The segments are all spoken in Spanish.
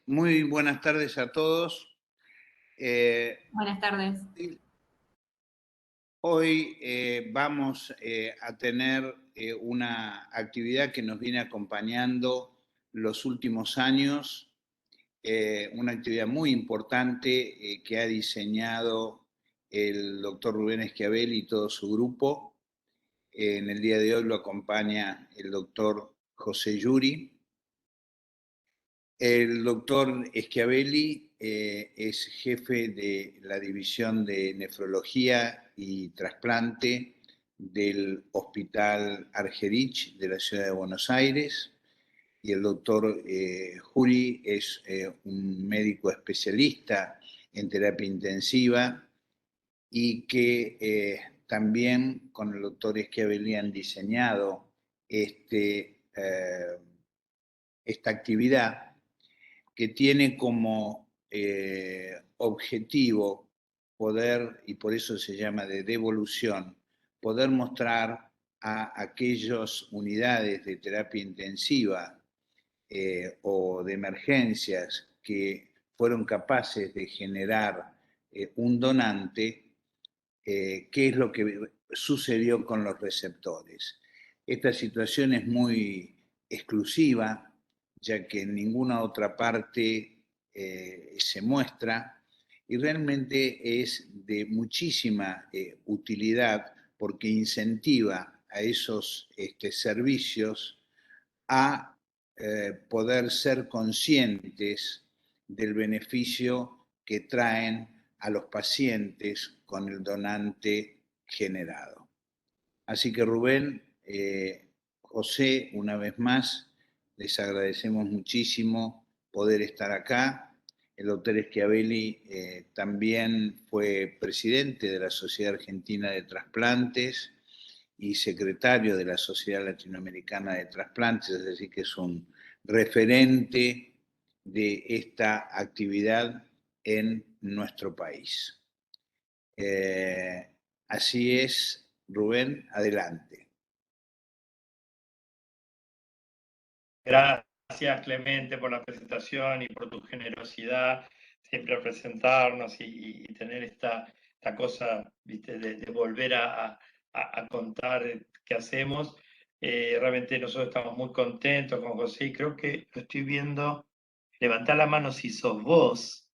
Muy buenas tardes a todos. Buenas tardes. Hoy vamos a tener una actividad que nos viene acompañando los últimos años, una actividad muy importante que ha diseñado el doctor Rubén Schiavelli y todo su grupo. En el día de hoy lo acompaña el doctor José Yuri. El doctor Schiavelli es jefe de la división de nefrología y trasplante del Hospital Argerich de la ciudad de Buenos Aires, y el doctor Juri es un médico especialista en terapia intensiva y que también con el doctor Schiavelli han diseñado esta actividad que tiene como objetivo poder, y por eso se llama de devolución, poder mostrar a aquellas unidades de terapia intensiva o de emergencias que fueron capaces de generar un donante, qué es lo que sucedió con los receptores. Esta situación es muy exclusiva, ya que en ninguna otra parte se muestra, y realmente es de muchísima utilidad porque incentiva a esos servicios a poder ser conscientes del beneficio que traen a los pacientes con el donante generado. Así que Rubén, José, una vez más, les agradecemos muchísimo poder estar acá. El doctor Schiavelli también fue presidente de la Sociedad Argentina de Trasplantes y secretario de la Sociedad Latinoamericana de Trasplantes, es decir, que es un referente de esta actividad en nuestro país. Así es, Rubén, adelante. Gracias, Clemente, por la presentación y por tu generosidad siempre a presentarnos y tener esta cosa, ¿viste? De volver a contar qué hacemos. Realmente nosotros estamos muy contentos con José y creo que lo estoy viendo. Levantá la mano si sos vos.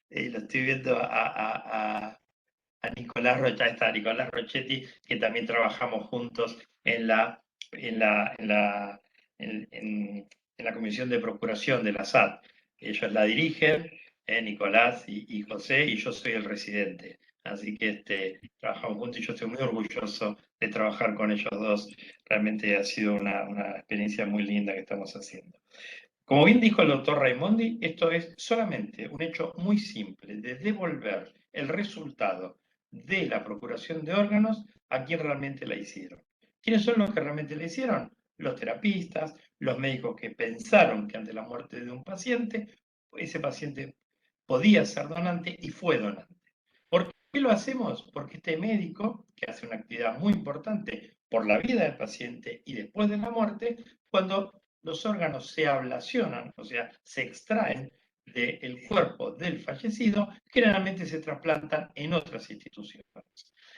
Lo estoy viendo a Nicolás Rocha, está Nicolás Rochetti, que también trabajamos juntos en la Comisión de Procuración de la SAT. Ellos la dirigen, Nicolás y José, y yo soy el residente. Así que trabajamos juntos y yo estoy muy orgulloso de trabajar con ellos dos. Realmente ha sido una experiencia muy linda que estamos haciendo. Como bien dijo el doctor Raimondi, esto es solamente un hecho muy simple de devolver el resultado de la procuración de órganos a quien realmente la hicieron. ¿Quiénes son los que realmente la hicieron? Los terapistas, los médicos que pensaron que ante la muerte de un paciente, ese paciente podía ser donante y fue donante. ¿Por qué lo hacemos? Porque este médico, que hace una actividad muy importante por la vida del paciente y después de la muerte, cuando los órganos se ablacionan, o sea, se extraen del cuerpo del fallecido, generalmente se trasplantan en otras instituciones.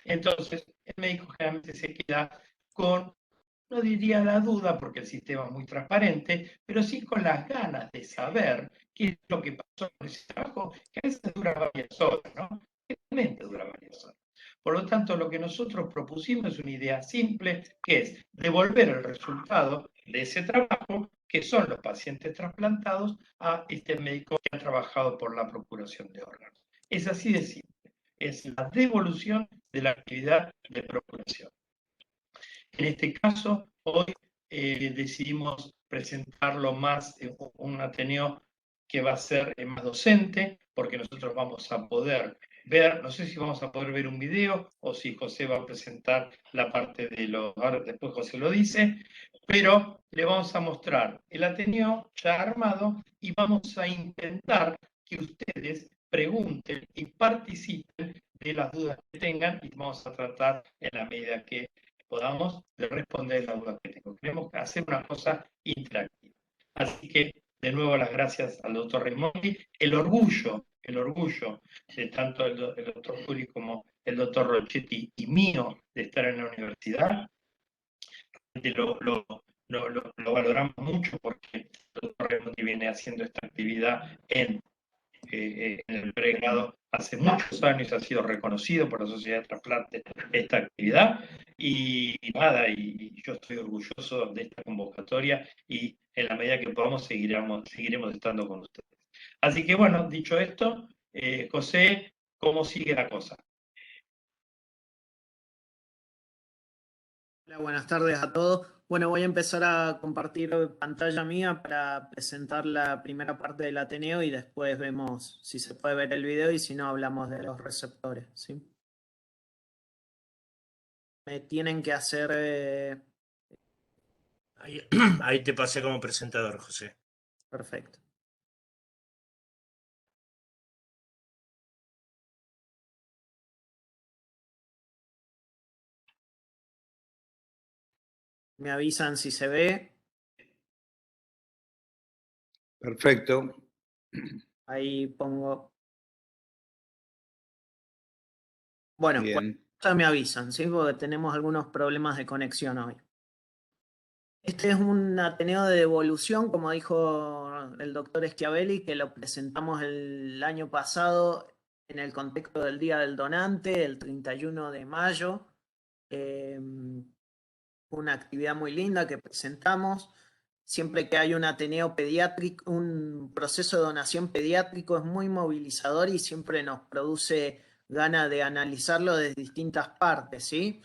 Entonces, el médico generalmente se queda con, no diría la duda, porque el sistema es muy transparente, pero sí con las ganas de saber qué es lo que pasó con ese trabajo, que a veces dura varias horas, ¿no? Realmente dura varias horas. Por lo tanto, lo que nosotros propusimos es una idea simple, que es devolver el resultado de ese trabajo, que son los pacientes trasplantados, a este médico que ha trabajado por la procuración de órganos. Es así de simple. Es la devolución de la actividad de procuración. En este caso, hoy decidimos presentarlo más un Ateneo que va a ser más docente, porque nosotros vamos a poder ver, no sé si vamos a poder ver un video o si José va a presentar la parte de los, ahora después José lo dice, pero le vamos a mostrar el Ateneo ya armado y vamos a intentar que ustedes pregunten y participen de las dudas que tengan y vamos a tratar en la medida que podamos responder la duda que tengo. Queremos hacer una cosa interactiva. Así que de nuevo las gracias al doctor Raimondi, el orgullo de tanto el doctor Juli como el doctor Rochetti y mío de estar en la universidad. Lo valoramos mucho porque el doctor Raimondi viene haciendo esta actividad en el pregrado hace muchos años, ha sido reconocido por la Sociedad de Trasplante esta actividad y nada, y yo estoy orgulloso de esta convocatoria y en la medida que podamos seguiremos estando con ustedes. Así que bueno, dicho esto, José, ¿cómo sigue la cosa? Hola, buenas tardes a todos. Bueno, voy a empezar a compartir pantalla mía para presentar la primera parte del Ateneo y después vemos si se puede ver el video y si no hablamos de los receptores, ¿sí? Me tienen que hacer... Ahí te pasé como presentador, José. Perfecto. Me avisan si se ve. Perfecto. Ahí pongo... Bueno, Bien. me avisan, ¿sí? Porque tenemos algunos problemas de conexión hoy. Este es un Ateneo de devolución, como dijo el doctor Schiavelli, que lo presentamos el año pasado en el contexto del Día del Donante, el 31 de mayo. Una actividad muy linda que presentamos. Siempre que hay un Ateneo pediátrico, un proceso de donación pediátrico es muy movilizador y siempre nos produce ganas de analizarlo desde distintas partes, ¿sí?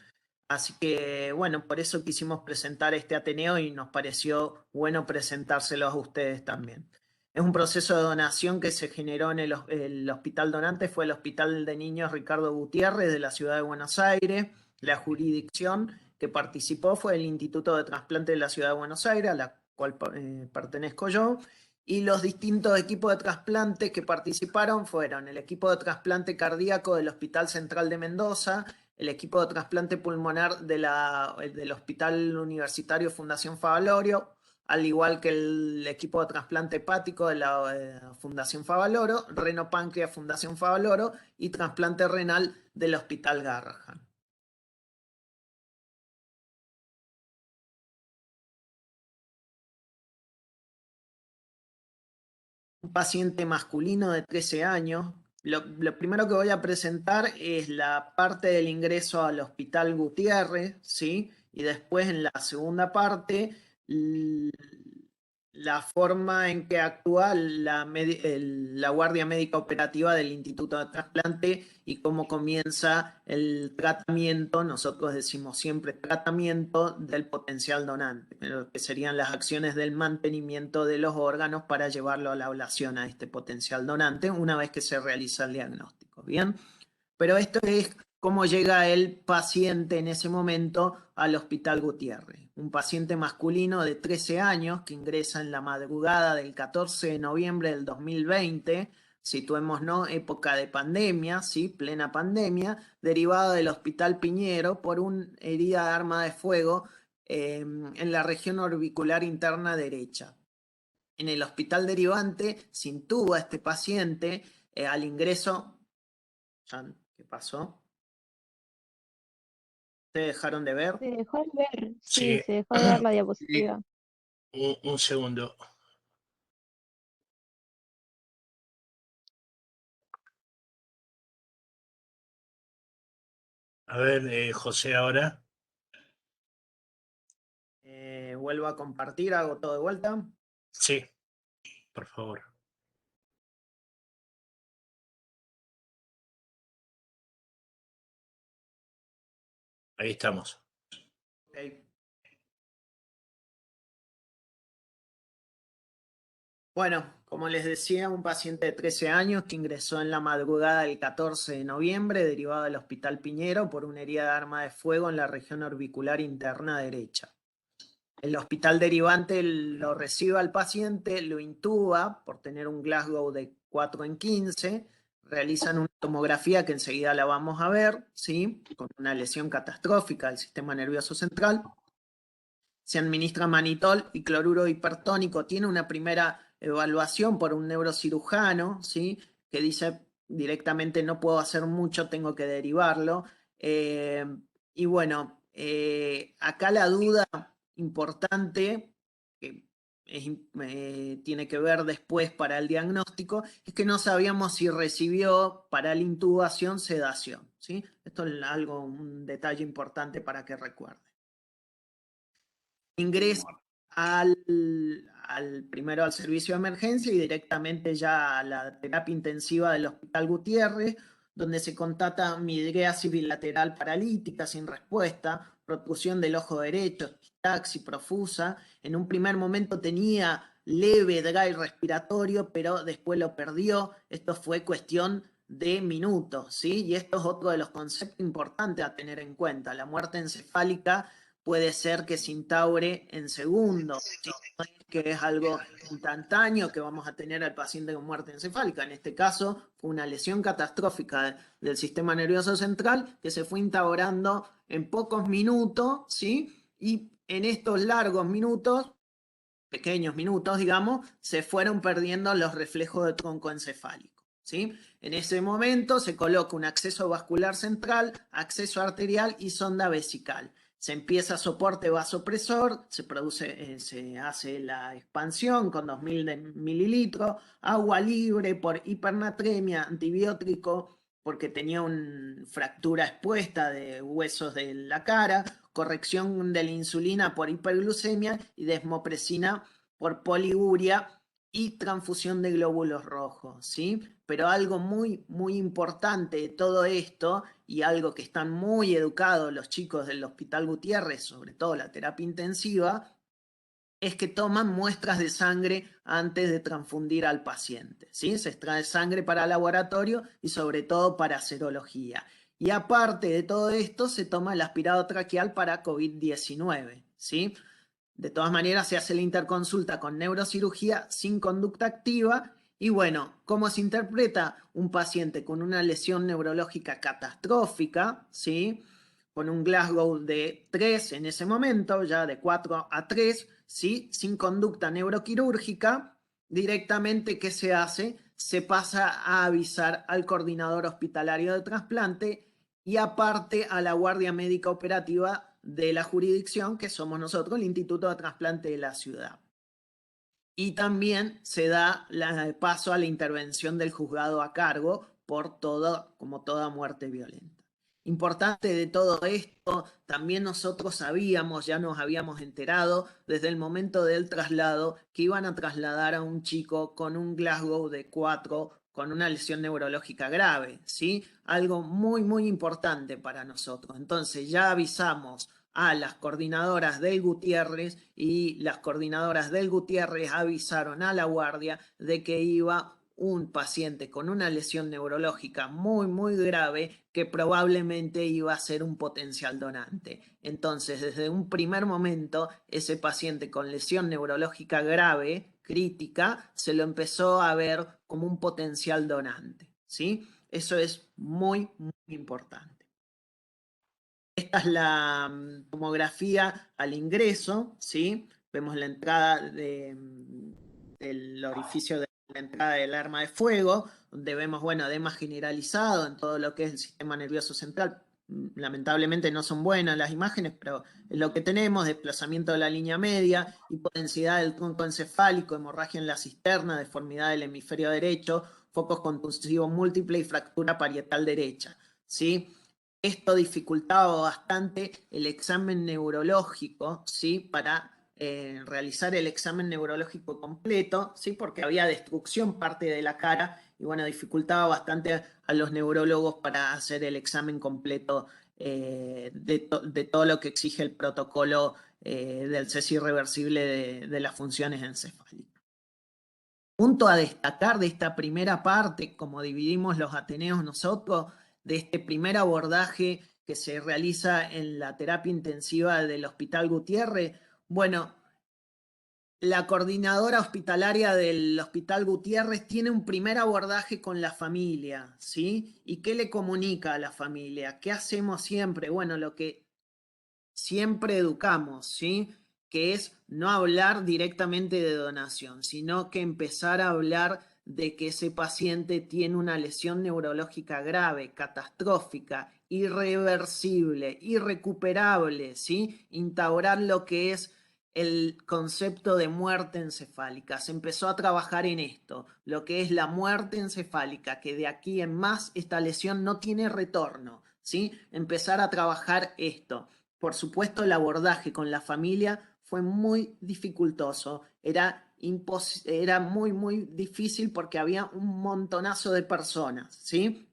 Así que, bueno, por eso quisimos presentar este Ateneo y nos pareció bueno presentárselo a ustedes también. Es un proceso de donación que se generó en el hospital donante, fue el Hospital de Niños Ricardo Gutiérrez de la ciudad de Buenos Aires. La jurisdicción que participó fue el Instituto de Trasplante de la ciudad de Buenos Aires, a la cual pertenezco yo. Y los distintos equipos de trasplante que participaron fueron el equipo de trasplante cardíaco del Hospital Central de Mendoza, el equipo de trasplante pulmonar del Hospital Universitario Fundación Favaloro, al igual que el equipo de trasplante hepático de la Fundación Favaloro, renopáncreas Fundación Favaloro y trasplante renal del Hospital Garrahan. Un paciente masculino de 13 años. Lo primero que voy a presentar es la parte del ingreso al Hospital Gutiérrez, ¿sí? Y después en la segunda parte, la forma en que actúa la Guardia Médica Operativa del Instituto de Trasplante y cómo comienza el tratamiento, nosotros decimos siempre tratamiento del potencial donante, pero que serían las acciones del mantenimiento de los órganos para llevarlo a la ablación a este potencial donante una vez que se realiza el diagnóstico, ¿bien? Pero esto es cómo llega el paciente en ese momento al Hospital Gutiérrez. Un paciente masculino de 13 años que ingresa en la madrugada del 14 de noviembre del 2020, situémonos, época de pandemia, ¿sí? Plena pandemia, derivado del Hospital Piñero por una herida de arma de fuego en la región orbicular interna derecha. En el hospital derivante se intuba a este paciente al ingreso... ¿Qué pasó? ¿Se dejaron de ver? Se dejó de ver, Sí. se dejó de ver la diapositiva. Un segundo. A ver, José, ahora. Vuelvo a compartir, hago todo de vuelta. Sí, por favor. Ahí estamos. Okay. Bueno, como les decía, un paciente de 13 años que ingresó en la madrugada del 14 de noviembre, derivado del Hospital Piñero por una herida de arma de fuego en la región orbicular interna derecha. El hospital derivante lo recibe al paciente, lo intuba por tener un Glasgow de 4/15, realizan una tomografía que enseguida la vamos a ver, ¿sí? Con una lesión catastrófica del sistema nervioso central. Se administra manitol y cloruro hipertónico. Tiene una primera evaluación por un neurocirujano, ¿sí? Que dice directamente no puedo hacer mucho, tengo que derivarlo. Y bueno, acá la duda importante que tiene que ver después para el diagnóstico es que no sabíamos si recibió para la intubación sedación, ¿sí? Esto es un detalle importante para que recuerde. Ingresa primero al servicio de emergencia y directamente ya a la terapia intensiva del Hospital Gutiérrez, donde se constata midriasis bilateral paralítica sin respuesta, protrusión del ojo derecho, epistaxis profusa. En un primer momento tenía leve dry respiratorio, pero después lo perdió. Esto fue cuestión de minutos, ¿sí? Y esto es otro de los conceptos importantes a tener en cuenta. La muerte encefálica puede ser que se instaure en segundos, ¿sí? No es que es algo instantáneo que vamos a tener al paciente con muerte encefálica. En este caso fue una lesión catastrófica del sistema nervioso central que se fue instaurando en pocos minutos, ¿sí? Y en estos largos minutos, pequeños minutos, digamos, se fueron perdiendo los reflejos de tronco encefálico, ¿sí? En ese momento se coloca un acceso vascular central, acceso arterial y sonda vesical. Se empieza soporte vasopresor, se hace la expansión con 2000 mililitros, agua libre por hipernatremia, antibiótico porque tenía una fractura expuesta de huesos de la cara, corrección de la insulina por hiperglucemia y desmopresina por poliuria y transfusión de glóbulos rojos, ¿sí? Pero algo muy, muy importante de todo esto y algo que están muy educados los chicos del Hospital Gutiérrez, sobre todo la terapia intensiva, es que toman muestras de sangre antes de transfundir al paciente, ¿sí? Se extrae sangre para laboratorio y sobre todo para serología. Y aparte de todo esto, se toma el aspirado traqueal para COVID-19, ¿sí? De todas maneras, se hace la interconsulta con neurocirugía sin conducta activa. Y bueno, ¿cómo se interpreta un paciente con una lesión neurológica catastrófica, ¿sí? Con un Glasgow de 3 en ese momento, ya de 4 a 3, ¿sí? Sin conducta neuroquirúrgica, directamente, ¿qué se hace? Se pasa a avisar al coordinador hospitalario de trasplante y aparte a la guardia médica operativa de la jurisdicción, que somos nosotros, el Instituto de Trasplante de la ciudad. Y también se da paso a la intervención del juzgado a cargo por como toda muerte violenta. Importante de todo esto, también nosotros sabíamos, ya nos habíamos enterado desde el momento del traslado, que iban a trasladar a un chico con un Glasgow de 4 con una lesión neurológica grave, ¿sí? Algo muy, muy importante para nosotros. Entonces ya avisamos a las coordinadoras del Gutiérrez y las coordinadoras del Gutiérrez avisaron a la guardia de que iba un paciente con una lesión neurológica muy, muy grave que probablemente iba a ser un potencial donante. Entonces, desde un primer momento, ese paciente con lesión neurológica grave, crítica, se lo empezó a ver como un potencial donante, ¿sí? Eso es muy, muy importante. Esta es la tomografía al ingreso, ¿sí? Vemos la entrada del orificio de la entrada del arma de fuego, donde vemos, bueno, edema generalizado en todo lo que es el sistema nervioso central. Lamentablemente no son buenas las imágenes, pero es lo que tenemos: desplazamiento de la línea media, hipodensidad del tronco encefálico, hemorragia en la cisterna, deformidad del hemisferio derecho, focos contusivos múltiples y fractura parietal derecha, ¿sí? Esto dificultaba bastante el examen neurológico, ¿sí? Para realizar el examen neurológico completo, ¿sí? Porque había destrucción parte de la cara y bueno, dificultaba bastante a los neurólogos para hacer el examen completo de todo lo que exige el protocolo del cese irreversible de las funciones encefálicas. Punto a destacar de esta primera parte, como dividimos los ateneos nosotros, de este primer abordaje que se realiza en la terapia intensiva del Hospital Gutiérrez. Bueno, la coordinadora hospitalaria del Hospital Gutiérrez tiene un primer abordaje con la familia, ¿sí? ¿Y qué le comunica a la familia? ¿Qué hacemos siempre? Bueno, lo que siempre educamos, ¿sí? que es no hablar directamente de donación, sino que empezar a hablar de que ese paciente tiene una lesión neurológica grave, catastrófica, irreversible, irrecuperable, ¿sí? Instaurar lo que es el concepto de muerte encefálica. Se empezó a trabajar en esto, lo que es la muerte encefálica, que de aquí en más esta lesión no tiene retorno, ¿sí? Empezar a trabajar esto. Por supuesto, el abordaje con la familia fue muy dificultoso, era muy difícil porque había un montonazo de personas, ¿sí?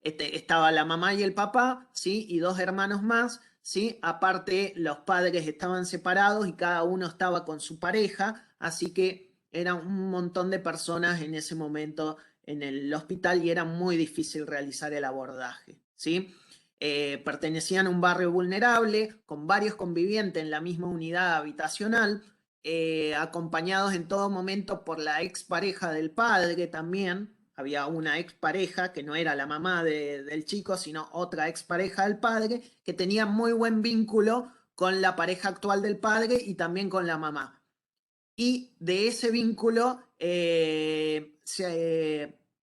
Estaba la mamá y el papá, ¿sí? Y 2 hermanos más, ¿sí? Aparte, los padres estaban separados y cada uno estaba con su pareja, así que era un montón de personas en ese momento en el hospital y era muy difícil realizar el abordaje, ¿sí? Pertenecían a un barrio vulnerable, con varios convivientes en la misma unidad habitacional, acompañados en todo momento por la expareja del padre también. Había una expareja que no era la mamá del chico, sino otra expareja del padre, que tenía muy buen vínculo con la pareja actual del padre y también con la mamá. Y de ese vínculo,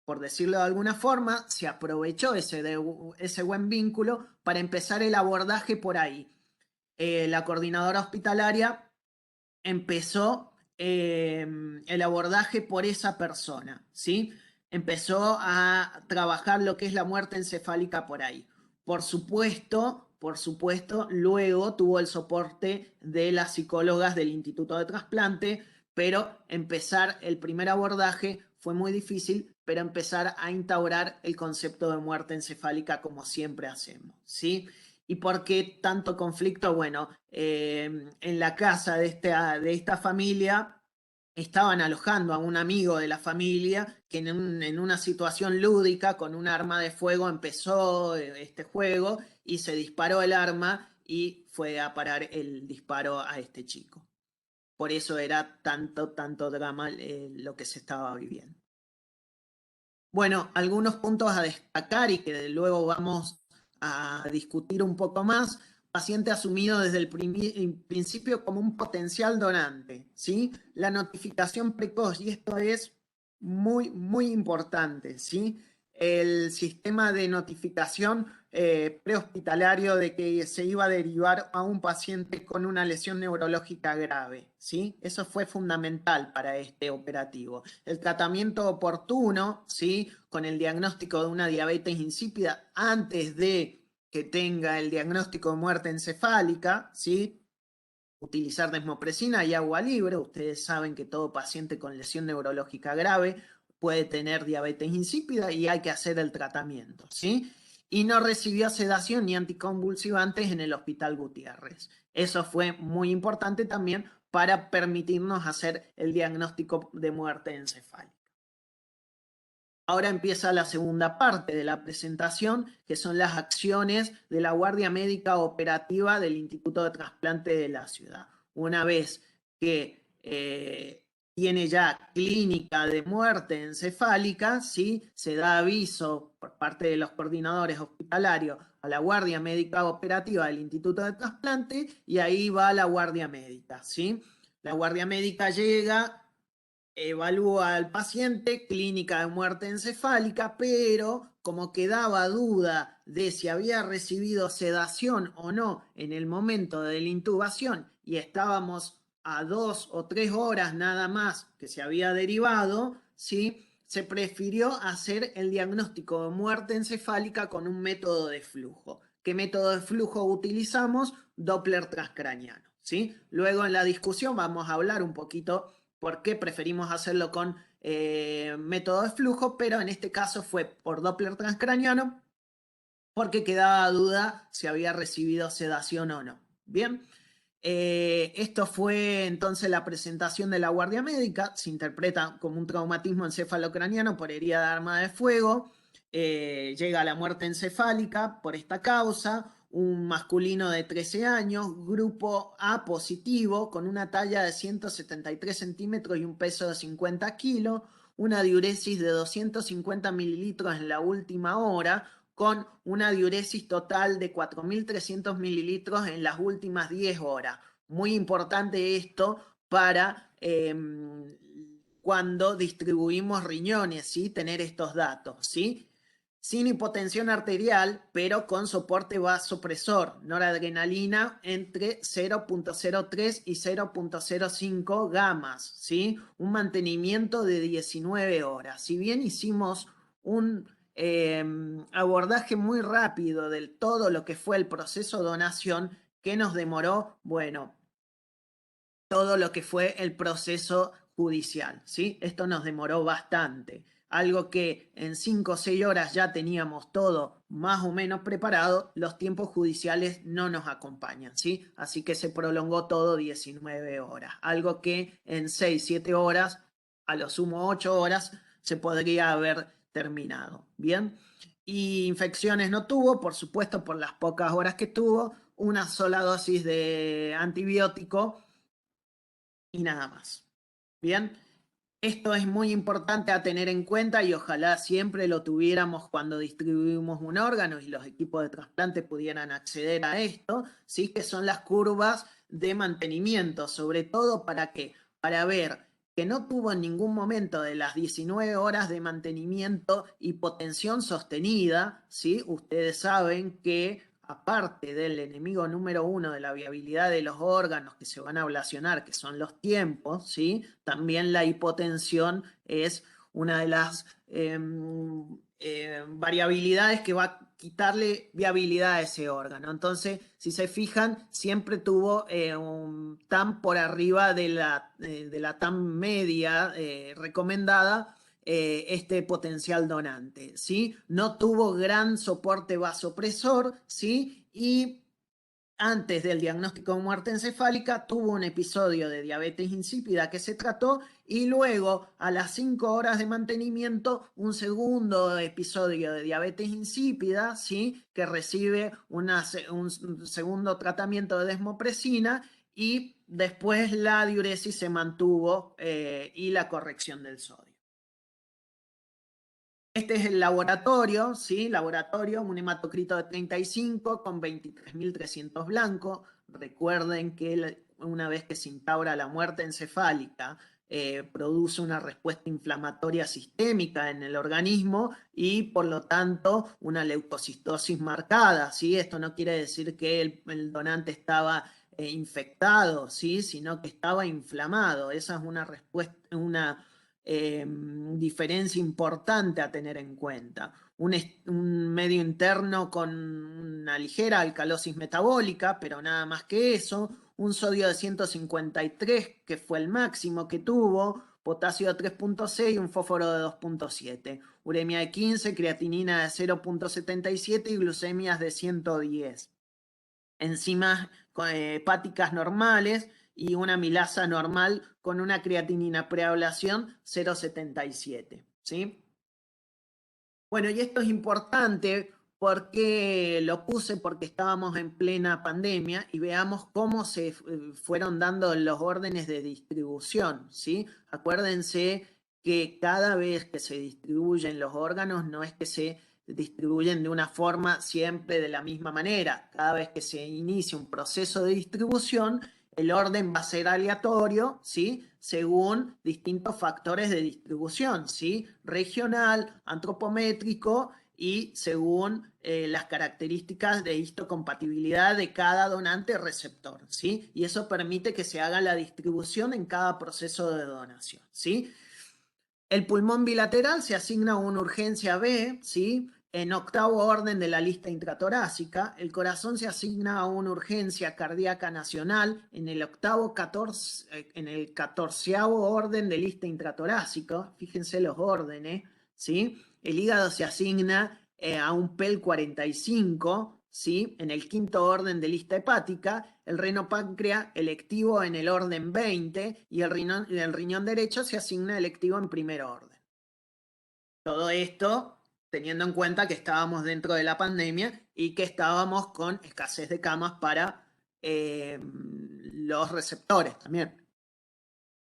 por decirlo de alguna forma, se aprovechó ese buen vínculo para empezar el abordaje por ahí. La coordinadora hospitalaria empezó el abordaje por esa persona, ¿sí? Empezó a trabajar lo que es la muerte encefálica por ahí. Por supuesto, luego tuvo el soporte de las psicólogas del Instituto de Trasplante, pero empezar el primer abordaje fue muy difícil, pero empezar a instaurar el concepto de muerte encefálica como siempre hacemos, ¿sí? ¿Y por qué tanto conflicto? Bueno, en la casa de esta familia estaban alojando a un amigo de la familia que en una situación lúdica con un arma de fuego empezó este juego y se disparó el arma y fue a parar el disparo a este chico. Por eso era tanto drama lo que se estaba viviendo. Bueno, algunos puntos a destacar y que luego vamos a discutir un poco más. Paciente asumido desde el principio como un potencial donante, ¿sí? La notificación precoz, y esto es muy importante, ¿sí? El sistema de notificación prehospitalario de que se iba a derivar a un paciente con una lesión neurológica grave, ¿sí? Eso fue fundamental para este operativo. El tratamiento oportuno, ¿sí? Con el diagnóstico de una diabetes insípida antes de que tenga el diagnóstico de muerte encefálica, ¿sí? Utilizar desmopresina y agua libre. Ustedes saben que todo paciente con lesión neurológica grave puede tener diabetes insípida y hay que hacer el tratamiento, ¿sí? Y no recibió sedación ni anticonvulsivantes en el Hospital Gutiérrez. Eso fue muy importante también para permitirnos hacer el diagnóstico de muerte encefálica. Ahora empieza la segunda parte de la presentación, que son las acciones de la Guardia Médica Operativa del Instituto de Trasplante de la ciudad. Una vez que tiene ya clínica de muerte encefálica, ¿sí? Se da aviso por parte de los coordinadores hospitalarios a la Guardia Médica Operativa del Instituto de Trasplante y ahí va la Guardia Médica, ¿sí? La Guardia Médica llega, evalúa al paciente, clínica de muerte encefálica, pero como quedaba duda de si había recibido sedación o no en el momento de la intubación y estábamos a 2 o 3 horas nada más que se había derivado, ¿sí? Se prefirió hacer el diagnóstico de muerte encefálica con un método de flujo. ¿Qué método de flujo utilizamos? Doppler transcraniano, ¿sí? Luego en la discusión vamos a hablar un poquito por qué preferimos hacerlo con método de flujo, pero en este caso fue por Doppler transcraniano porque quedaba duda si había recibido sedación o no. Bien, esto fue entonces la presentación de la Guardia Médica. Se interpreta como un traumatismo encefalocraniano por herida de arma de fuego. Llega a la muerte encefálica por esta causa. Un masculino de 13 años, grupo A positivo, con una talla de 173 centímetros y un peso de 50 kilos, una diuresis de 250 mililitros en la última hora, con una diuresis total de 4.300 mililitros en las últimas 10 horas. Muy importante esto para cuando distribuimos riñones, ¿sí? Tener estos datos, ¿sí? Sin hipotensión arterial, pero con soporte vasopresor, noradrenalina entre 0.03 y 0.05 gamas, ¿sí? Un mantenimiento de 19 horas. Si bien hicimos un abordaje muy rápido de todo lo que fue el proceso de donación, ¿qué nos demoró? Bueno, todo lo que fue el proceso judicial, ¿sí? Esto nos demoró bastante. Algo que en 5 o 6 horas ya teníamos todo más o menos preparado, los tiempos judiciales no nos acompañan, ¿sí? Así que se prolongó todo 19 horas. Algo que en 6, 7 horas, a lo sumo 8 horas, se podría haber terminado, ¿bien? Y infecciones no tuvo, por supuesto, por las pocas horas que tuvo, una sola dosis de antibiótico y nada más. Bien, esto es muy importante a tener en cuenta y ojalá siempre lo tuviéramos cuando distribuimos un órgano y los equipos de trasplante pudieran acceder a esto, ¿sí? Que son las curvas de mantenimiento, sobre todo para qué, para ver que no tuvo en ningún momento de las 19 horas de mantenimiento hipotensión sostenida, ¿sí? Ustedes saben que aparte del enemigo número 1 de la viabilidad de los órganos que se van a ablacionar, que son los tiempos, ¿sí? También la hipotensión es una de las variabilidades que va a quitarle viabilidad a ese órgano. Entonces, si se fijan, siempre tuvo un TAM por arriba de la TAM media recomendada, este potencial donante, ¿sí? No tuvo gran soporte vasopresor, ¿sí? Y antes del diagnóstico de muerte encefálica tuvo un episodio de diabetes insípida que se trató y luego a las 5 horas de mantenimiento un segundo episodio de diabetes insípida, ¿sí? Que recibe un segundo tratamiento de desmopresina y después la diuresis se mantuvo y la corrección del sodio. Este es el laboratorio, ¿sí? Laboratorio, un hematocrito de 35 con 23.300 blanco. Recuerden que una vez que se instaura la muerte encefálica, produce una respuesta inflamatoria sistémica en el organismo y por lo tanto una leucocitosis marcada, ¿sí? Esto no quiere decir que el donante estaba infectado, ¿sí? Sino que estaba inflamado. Esa es una respuesta, una diferencia importante a tener en cuenta. Un medio interno con una ligera alcalosis metabólica, pero nada más que eso, un sodio de 153, que fue el máximo que tuvo, potasio de 3.6 y un fósforo de 2.7, uremia de 15, creatinina de 0.77 y glucemias de 110. Enzimas hepáticas normales y una amilasa normal con una creatinina preablación 0.77, ¿sí? Bueno, y esto es importante porque lo puse porque estábamos en plena pandemia y veamos cómo se fueron dando los órdenes de distribución, ¿sí? Acuérdense que cada vez que se distribuyen los órganos no es que se distribuyen de una forma siempre de la misma manera. Cada vez que se inicia un proceso de distribución, el orden va a ser aleatorio, ¿sí? Según distintos factores de distribución, ¿sí? Regional, antropométrico y según las características de histocompatibilidad de cada donante receptor, ¿sí? Y eso permite que se haga la distribución en cada proceso de donación, ¿sí? El pulmón bilateral se asigna a una urgencia B, ¿sí? En octavo orden de la lista intratorácica. El corazón se asigna a una urgencia cardíaca nacional en el en el 14º orden de lista intratorácica. Fíjense los órdenes, ¿sí? El hígado se asigna a un PEL 45, ¿sí? En el 5º orden de lista hepática. El reno páncreas electivo en el orden 20 y el riñón derecho se asigna electivo en primer orden. Todo esto teniendo en cuenta que estábamos dentro de la pandemia y que estábamos con escasez de camas para los receptores también.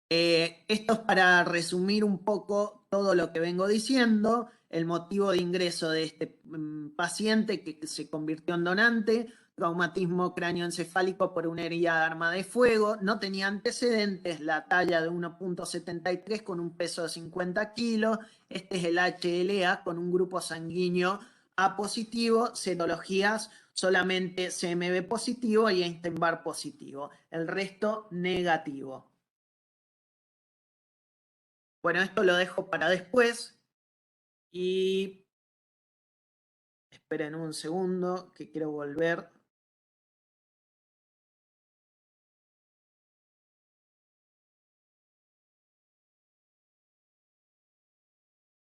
Esto es para resumir un poco todo lo que vengo diciendo, el motivo de ingreso de este paciente que se convirtió en donante, traumatismo cráneoencefálico por una herida de arma de fuego, no tenía antecedentes, la talla de 1,73 con un peso de 50 kilos, este es el HLA con un grupo sanguíneo A positivo, serologías solamente CMV positivo y Epstein-Barr positivo, el resto negativo. Bueno, esto lo dejo para después y esperen un segundo que quiero volver.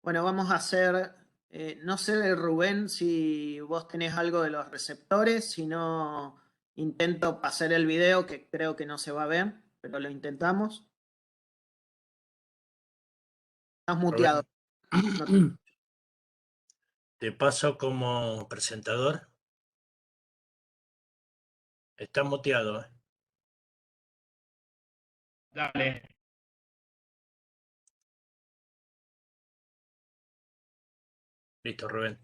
Bueno, vamos a hacer, no sé, Rubén, si vos tenés algo de los receptores, si no, intento pasar el video, que creo que no se va a ver, pero lo intentamos. Estás muteado. Rubén, te paso como presentador. Está muteado, ¿eh? Dale. Listo, Rubén.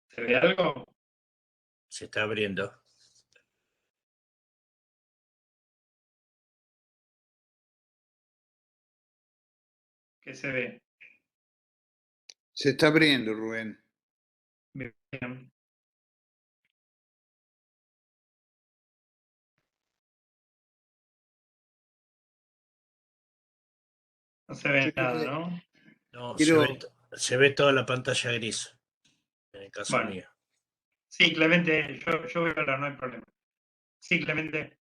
¿Se ve algo? Se está abriendo. ¿Qué se ve? Se está abriendo, Rubén. Bien. No se ve nada, ¿no? No, Quiero- se ve toda la pantalla gris, en el caso Bueno. mío. Sí, Clemente, yo veo ahora, no hay problema. Sí, Clemente.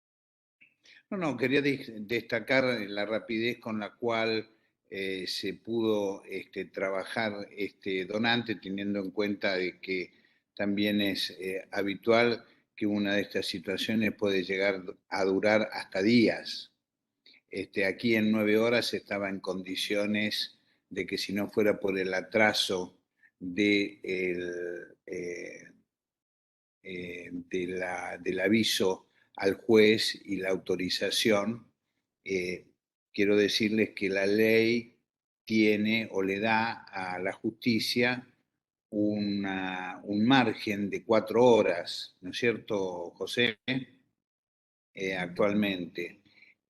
No, quería destacar la rapidez con la cual se pudo trabajar este donante, teniendo en cuenta de que también es habitual que una de estas situaciones puede llegar a durar hasta días. Aquí en 9 horas estaba en condiciones de que si no fuera por el atraso del aviso al juez y la autorización, quiero decirles que la ley tiene o le da a la justicia un margen de 4 horas, ¿no es cierto, José? Actualmente.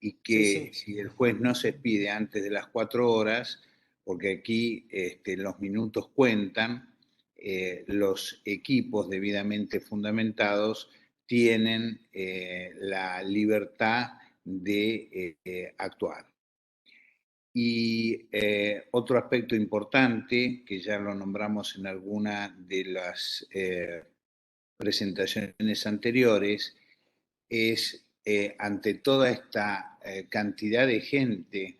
Y que Sí. si el juez no se expide antes de las 4 horas, porque aquí los minutos cuentan, los equipos debidamente fundamentados tienen la libertad de actuar. Y otro aspecto importante, que ya lo nombramos en alguna de las presentaciones anteriores, es ante toda esta cantidad de gente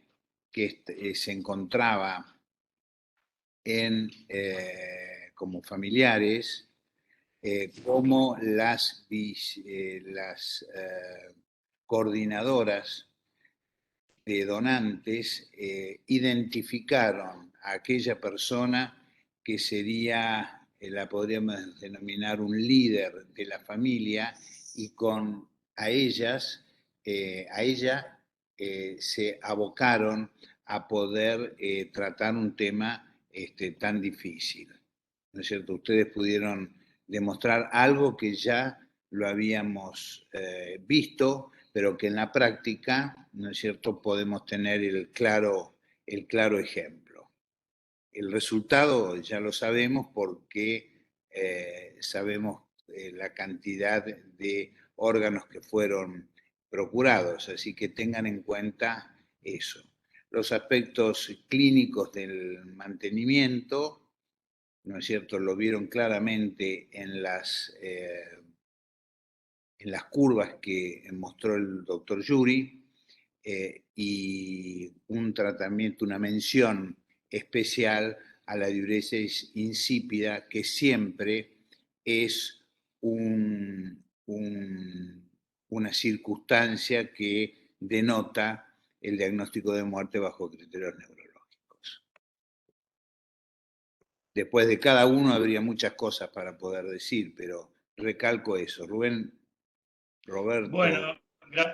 que se encontraba como familiares, como las coordinadoras de donantes identificaron a aquella persona que sería, la podríamos denominar un líder de la familia, y a ella se abocaron a poder tratar un tema tan difícil. ¿No es cierto? Ustedes pudieron demostrar algo que ya lo habíamos visto, pero que en la práctica, ¿no es cierto?, podemos tener el claro ejemplo. El resultado ya lo sabemos porque sabemos la cantidad de órganos que fueron procurados, así que tengan en cuenta eso. Los aspectos clínicos del mantenimiento, ¿no es cierto?, lo vieron claramente en las curvas que mostró el doctor Yuri, y un tratamiento, una mención especial a la diuresis insípida, que siempre es una circunstancia que denota el diagnóstico de muerte bajo criterios neurológicos. Después de cada uno habría muchas cosas para poder decir, pero recalco eso. Rubén, Roberto. Bueno,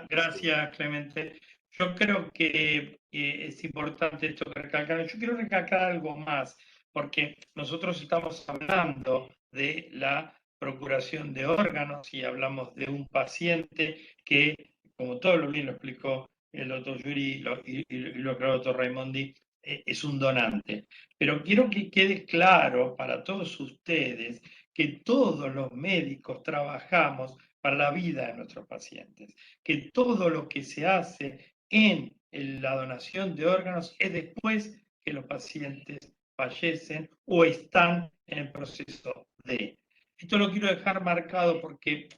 gracias, Clemente. Yo creo que es importante esto que recalcar. Yo quiero recalcar algo más, porque nosotros estamos hablando de la procuración de órganos y hablamos de un paciente que, como todo lo bien lo explicó el doctor Yuri y lo que el doctor Raimondi, es un donante. Pero quiero que quede claro para todos ustedes que todos los médicos trabajamos para la vida de nuestros pacientes, que todo lo que se hace en la donación de órganos es después que los pacientes fallecen o están en el proceso de. Esto lo quiero dejar marcado porque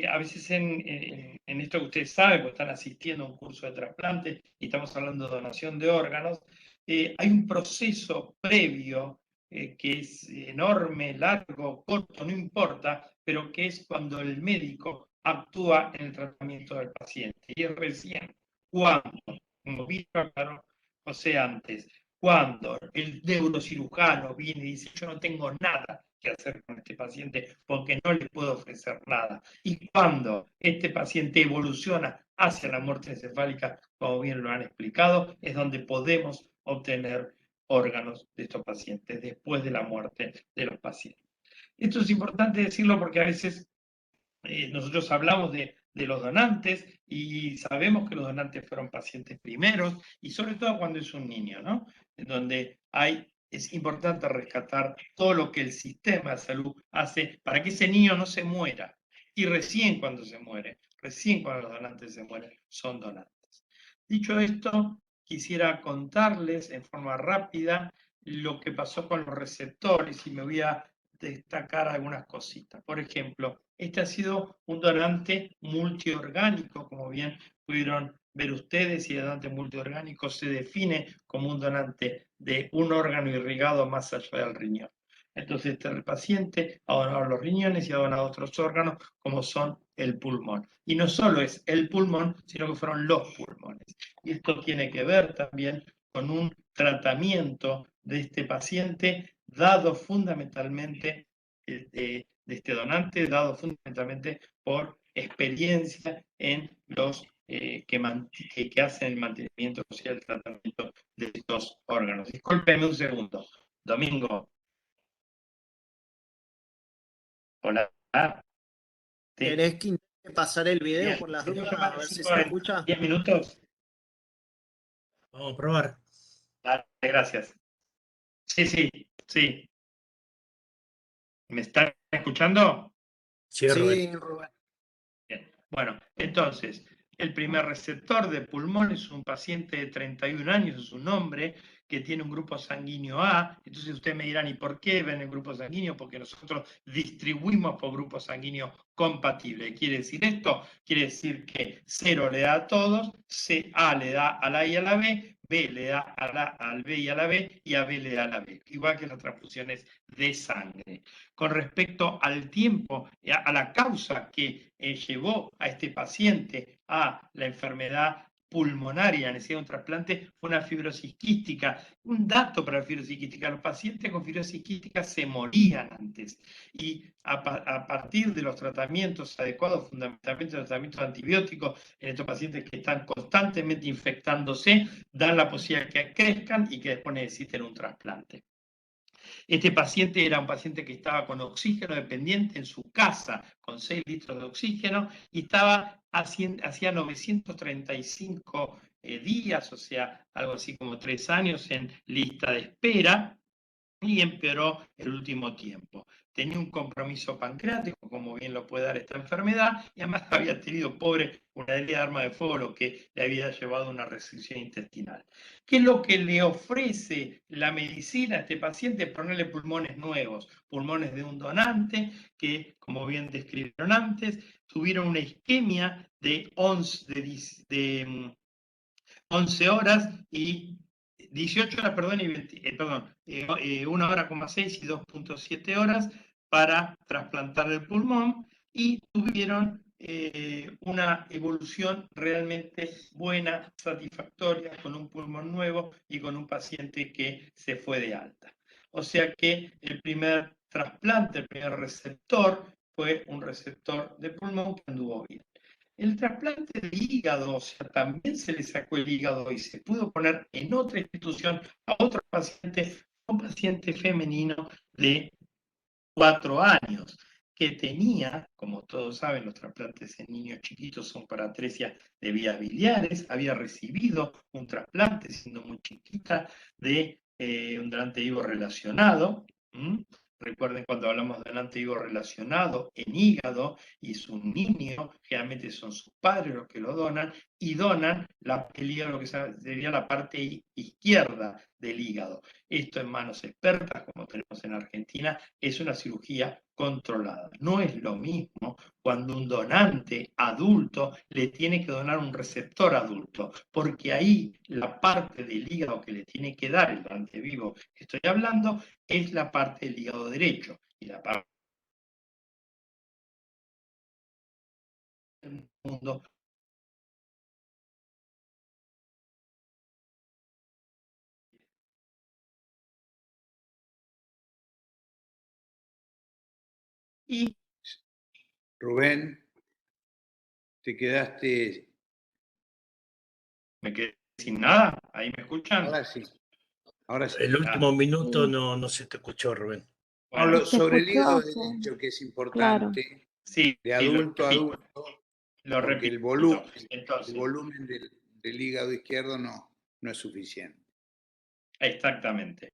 a veces en esto que ustedes saben, porque están asistiendo a un curso de trasplante y estamos hablando de donación de órganos, hay un proceso previo que es enorme, largo, corto, no importa, pero que es cuando el médico actúa en el tratamiento del paciente. Y es recién cuando, como vino claro José antes, cuando el neurocirujano viene y dice, yo no tengo nada que hacer con este paciente porque no le puedo ofrecer nada. Y cuando este paciente evoluciona hacia la muerte encefálica, como bien lo han explicado, es donde podemos obtener órganos de estos pacientes después de la muerte de los pacientes. Esto es importante decirlo porque a veces nosotros hablamos de los donantes y sabemos que los donantes fueron pacientes primeros y sobre todo cuando es un niño, ¿no? En donde es importante rescatar todo lo que el sistema de salud hace para que ese niño no se muera. Y recién cuando se muere, recién cuando los donantes se mueren, son donantes. Dicho esto, quisiera contarles en forma rápida lo que pasó con los receptores y me voy a destacar algunas cositas. Por ejemplo, este ha sido un donante multiorgánico, como bien pudieron ver ustedes, y el donante multiorgánico se define como un donante de un órgano irrigado más allá del riñón. Entonces, el paciente ha donado los riñones y ha donado otros órganos, como son el pulmón. Y no solo es el pulmón, sino que fueron los pulmones. Y esto tiene que ver también con un tratamiento de este paciente dado fundamentalmente de este donante, dado fundamentalmente por experiencia en los que hacen el mantenimiento social, el tratamiento de estos órganos. Discúlpenme un segundo. Domingo. Hola. ¿Sí? ¿Querés que intente pasar el video Bien. por las ¿Tengo dudas? que A ver si se escucha. 10 minutos? Vamos a probar. Dale, gracias. Sí, sí, sí. ¿Me están escuchando? Sí, Rubén. Sí, Rubén. Bien. Bueno, entonces, el primer receptor de pulmón es un paciente de 31 años, es un hombre que tiene un grupo sanguíneo A. Entonces ustedes me dirán, ¿y por qué ven el grupo sanguíneo? Porque nosotros distribuimos por grupo sanguíneo compatible. ¿Quiere decir esto? Quiere decir que 0 le da a todos, A le da a la A y a la B, B le da al B y a la B, y a B le da a la B. Igual que las transfusiones de sangre. Con respecto al tiempo, a la causa que llevó a este paciente a la enfermedad pulmonaria, la necesidad de un trasplante, fue una fibrosis quística. Un dato para la fibrosis quística: los pacientes con fibrosis quística se morían antes, y a partir de los tratamientos adecuados, fundamentalmente los tratamientos antibióticos, en estos pacientes que están constantemente infectándose, dan la posibilidad de que crezcan y que después necesiten un trasplante. Este paciente era un paciente que estaba con oxígeno dependiente en su casa, con 6 litros de oxígeno, y estaba hacía 935 días, o sea, algo así como 3 años en lista de espera, y empeoró el último tiempo. Tenía un compromiso pancreático, como bien lo puede dar esta enfermedad, y además había tenido, pobre, una herida de arma de fuego, lo que le había llevado a una restricción intestinal. ¿Qué es lo que le ofrece la medicina a este paciente? Ponerle pulmones nuevos, pulmones de un donante que, como bien describieron antes, tuvieron una isquemia de 11 horas y 18 horas, perdón, y 1 hora, 6 y 2.7 horas para trasplantar el pulmón, y tuvieron una evolución realmente buena, satisfactoria, con un pulmón nuevo y con un paciente que se fue de alta. O sea que el primer trasplante, el primer receptor, fue un receptor de pulmón que anduvo bien. El trasplante de hígado, o sea, también se le sacó el hígado y se pudo poner en otra institución a otro paciente, un paciente femenino de 4 años, que tenía, como todos saben, los trasplantes en niños chiquitos son para atresia de vías biliares, había recibido un trasplante siendo muy chiquita de un donante vivo relacionado. Recuerden cuando hablamos de donante vivo relacionado en hígado, y es un niño, generalmente son sus padres los que lo donan, y donan el hígado, lo que sería la parte izquierda del hígado. Esto en manos expertas, como tenemos en Argentina, es una cirugía controlada. No es lo mismo cuando un donante adulto le tiene que donar un receptor adulto, porque ahí la parte del hígado que le tiene que dar el donante vivo que estoy hablando es la parte del hígado derecho, y la parte del mundo. Y Rubén, te quedaste. me quedé sin nada, ¿ahí me escuchan? Ahora sí, ahora sí. El último minuto Sí. no se te escuchó, Rubén. Bueno, Se Sobre el hígado escuchó, derecho, que es claro. importante, sí, de sí, adulto a adulto, lo porque repito. el Entonces, volumen del hígado izquierdo no es suficiente. exactamente.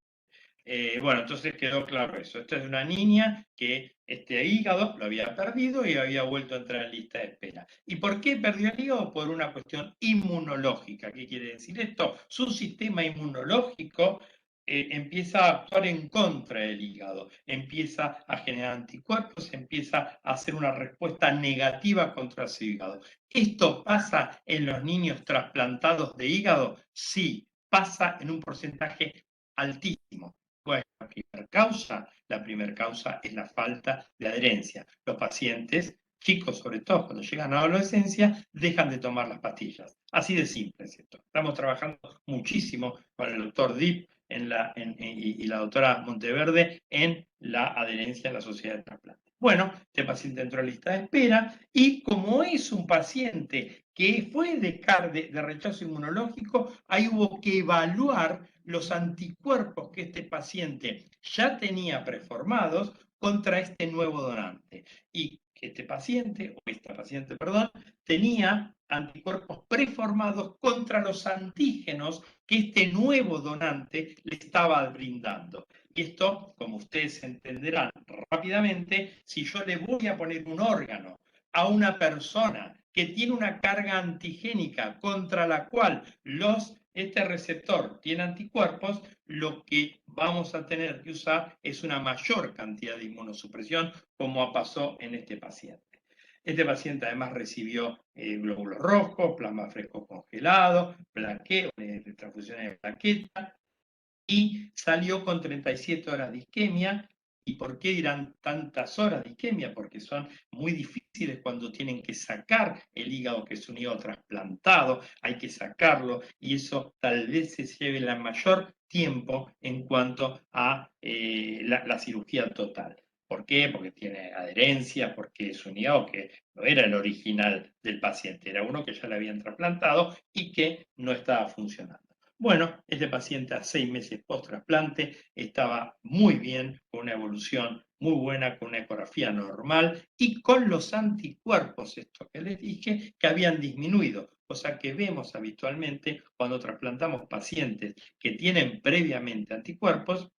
Bueno, entonces quedó claro eso. Esta es una niña que este hígado lo había perdido y había vuelto a entrar en lista de espera. ¿Y por qué perdió el hígado? Por una cuestión inmunológica. ¿Qué quiere decir esto? Su sistema inmunológico empieza a actuar en contra del hígado, empieza a generar anticuerpos, empieza a hacer una respuesta negativa contra su hígado. ¿Esto pasa en los niños trasplantados de hígado? Sí, pasa en un porcentaje altísimo. Bueno, la primera causa es la falta de adherencia. Los pacientes, chicos sobre todo, cuando llegan a la adolescencia, dejan de tomar las pastillas. Así de simple, ¿cierto? Estamos trabajando muchísimo con el doctor Dip y la doctora Monteverde en la adherencia en la sociedad de trasplante. Bueno, este paciente entró a lista de espera y como es un paciente que fue de rechazo inmunológico, ahí hubo que evaluar los anticuerpos que este paciente ya tenía preformados contra este nuevo donante. Y este paciente, o esta paciente, perdón, tenía anticuerpos preformados contra los antígenos que este nuevo donante le estaba brindando. Y esto, como ustedes entenderán rápidamente, si yo le voy a poner un órgano a una persona que tiene una carga antigénica contra la cual este receptor tiene anticuerpos, lo que vamos a tener que usar es una mayor cantidad de inmunosupresión, como pasó en este paciente. Este paciente además recibió glóbulos rojos, plasma fresco congelado, transfusiones de plaqueta, y salió con 37 horas de isquemia. ¿Y por qué dirán tantas horas de isquemia? Porque son muy difíciles cuando tienen que sacar el hígado, que es un hígado trasplantado, hay que sacarlo, y eso tal vez se lleve el mayor tiempo en cuanto a la cirugía total. ¿Por qué? Porque tiene adherencia, porque es un hígado que no era el original del paciente, era uno que ya le habían trasplantado y que no estaba funcionando. Bueno, este paciente a 6 meses post-trasplante estaba muy bien, con una evolución muy buena, con una ecografía normal y con los anticuerpos, esto que les dije, que habían disminuido, cosa que vemos habitualmente cuando trasplantamos pacientes que tienen previamente anticuerpos.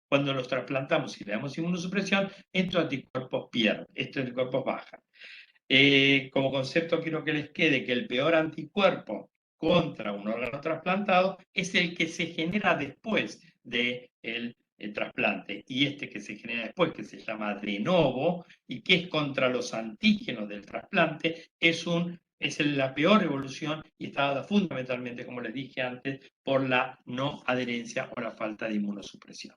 Cuando los trasplantamos y le damos inmunosupresión, estos anticuerpos pierden, estos anticuerpos bajan. Como concepto quiero que les quede que el peor anticuerpo contra un órgano trasplantado es el que se genera después del trasplante, y este que se genera después, que se llama de novo y que es contra los antígenos del trasplante, es la peor evolución y está dada fundamentalmente, como les dije antes, por la no adherencia o la falta de inmunosupresión.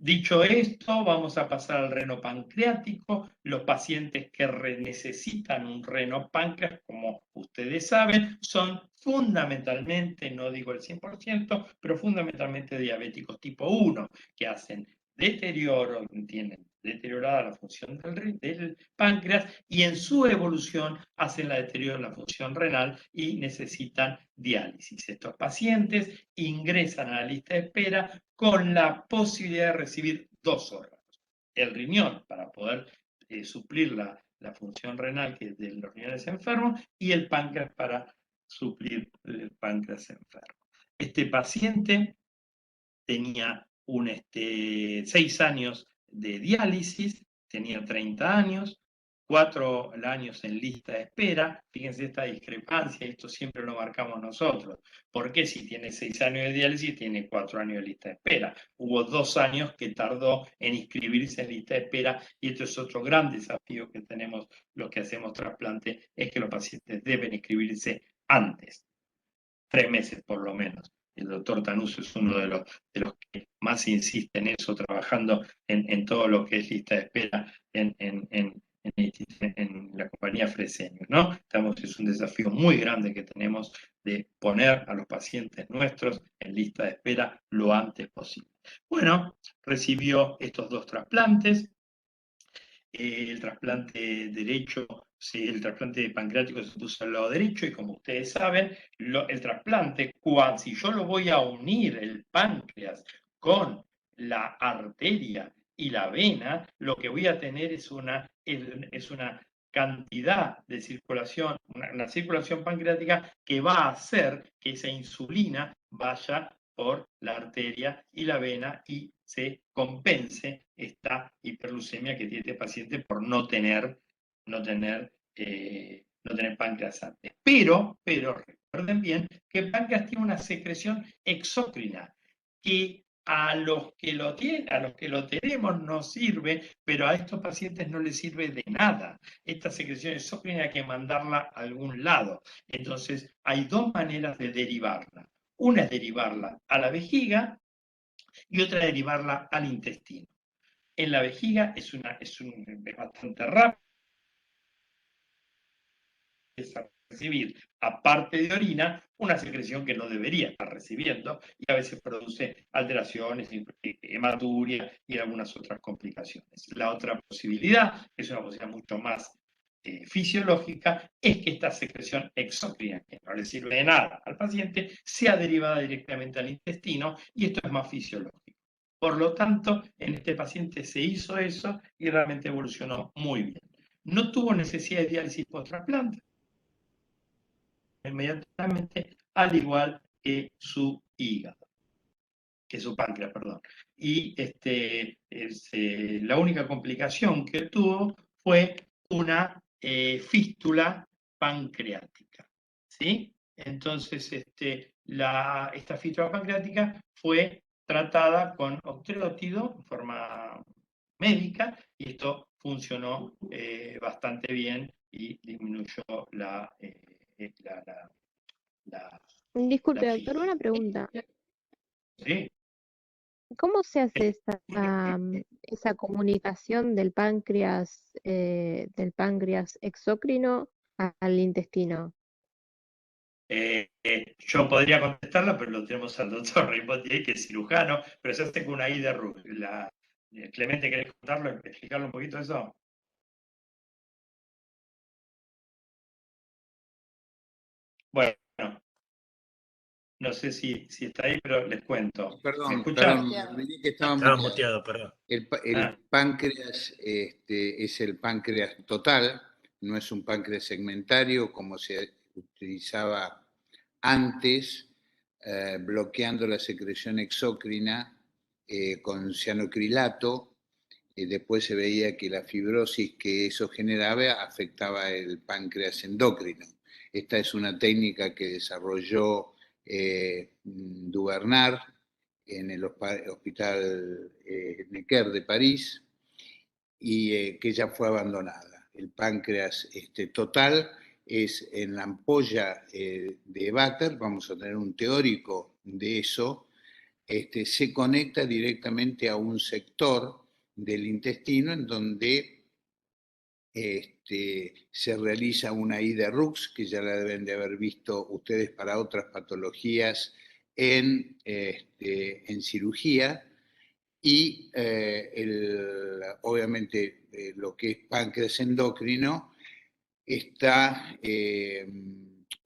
Dicho esto, vamos a pasar al reno pancreático. Los pacientes que necesitan un reno páncreas, como ustedes saben, son fundamentalmente, no digo el 100%, pero fundamentalmente diabéticos tipo 1, que hacen deterioro, tienen deteriorada la función del páncreas y en su evolución hacen la deterioro de la función renal y necesitan diálisis. Estos pacientes ingresan a la lista de espera con la posibilidad de recibir 2 órganos. El riñón para poder suplir la función renal que es de los riñones enfermos y el páncreas para suplir el páncreas enfermo. Este paciente tenía 6 años de diálisis, tenía 30 años, 4 años en lista de espera. Fíjense esta discrepancia, esto siempre lo marcamos nosotros. ¿Por qué si tiene 6 años de diálisis tiene 4 años de lista de espera? Hubo 2 años que tardó en inscribirse en lista de espera y esto es otro gran desafío que tenemos los que hacemos trasplante, es que los pacientes deben inscribirse antes, 3 meses por lo menos. El doctor Tanuso es uno de los que más insiste en eso, trabajando en todo lo que es lista de espera en la compañía Fresenius, ¿no? Es un desafío muy grande que tenemos de poner a los pacientes nuestros en lista de espera lo antes posible. Bueno, recibió estos 2 trasplantes. El trasplante derecho, el trasplante pancreático se puso al lado derecho y como ustedes saben, el trasplante, si yo lo voy a unir el páncreas con la arteria y la vena, lo que voy a tener es una cantidad de circulación, una circulación pancreática que va a hacer que esa insulina vaya por la arteria y la vena y se compense esta hiperglucemia que tiene este paciente por no tener páncreas antes. Pero recuerden bien que el páncreas tiene una secreción exócrina que a los que lo tenemos nos sirve, pero a estos pacientes no les sirve de nada. Esta secreción exócrina hay que mandarla a algún lado. Entonces, hay 2 maneras de derivarla. Una es derivarla a la vejiga y otra es derivarla al intestino. En la vejiga es bastante rápido recibir, aparte de orina, una secreción que no debería estar recibiendo y a veces produce alteraciones, hematuria y algunas otras complicaciones. La otra posibilidad, que es una posibilidad mucho más fisiológica, es que esta secreción exócrina, que no le sirve de nada al paciente, sea derivada directamente al intestino y esto es más fisiológico. Por lo tanto, en este paciente se hizo eso y realmente evolucionó muy bien. No tuvo necesidad de diálisis post-trasplante inmediatamente, al igual que su hígado, que su páncreas, perdón. Y la única complicación que tuvo fue una fístula pancreática, ¿sí? Entonces, esta fístula pancreática fue tratada con octreótido en forma médica y esto funcionó bastante bien y disminuyó la Disculpe, la doctor, una pregunta. sí. ¿Cómo se hace esa comunicación del páncreas exócrino al intestino? Yo podría contestarla, pero lo tenemos al doctor Ripotier, que es cirujano, pero se hace con una I de Rubio. Clemente, ¿querés contarlo, explicarlo un poquito eso? Bueno, no sé si está ahí, pero les cuento. ¿Me Perdón, escuchan? me olvidé que estaba Estaba muteado. muteado, perdón. El páncreas es el páncreas total, no es un páncreas segmentario como se utilizaba antes, bloqueando la secreción exócrina con cianocrilato. Después se veía que la fibrosis que eso generaba afectaba el páncreas endocrino. Esta es una técnica que desarrolló Duvernard en el Hospital Necker de París y que ya fue abandonada. El páncreas total es en la ampolla de Vater, vamos a tener un teórico de eso, se conecta directamente a un sector del intestino en donde se realiza una I de Rux, que ya la deben de haber visto ustedes para otras patologías en cirugía, y obviamente lo que es páncreas endocrino está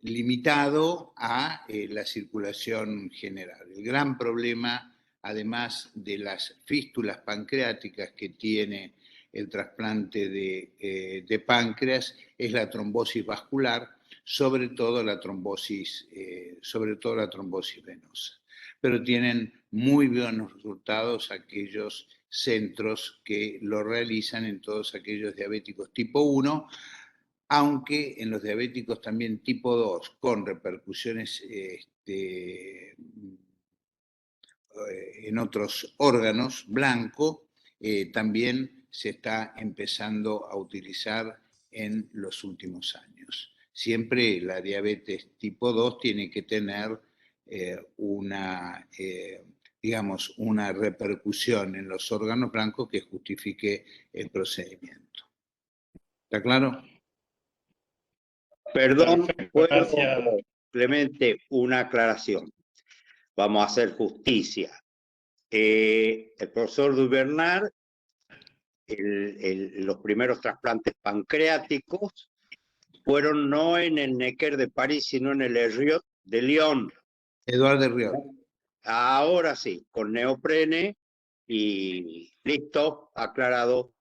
limitado a la circulación general. El gran problema, además de las fístulas pancreáticas que tiene el trasplante de páncreas, es la trombosis vascular, sobre todo la trombosis venosa. Pero tienen muy buenos resultados aquellos centros que lo realizan en todos aquellos diabéticos tipo 1, aunque en los diabéticos también tipo 2, con repercusiones en otros órganos, blanco, también se está empezando a utilizar en los últimos años. Siempre la diabetes tipo 2 tiene que tener digamos, una repercusión en los órganos blancos que justifique el procedimiento. ¿Está claro? Perdón, Perfecto, ¿puedo, gracias. Clemente, una aclaración? Vamos a hacer justicia. El profesor Duvernay, los primeros trasplantes pancreáticos fueron no en el Necker de París, sino en el Herriot de Lyon. Eduardo Riot. Ahora sí, con neoprene y listo, aclarado.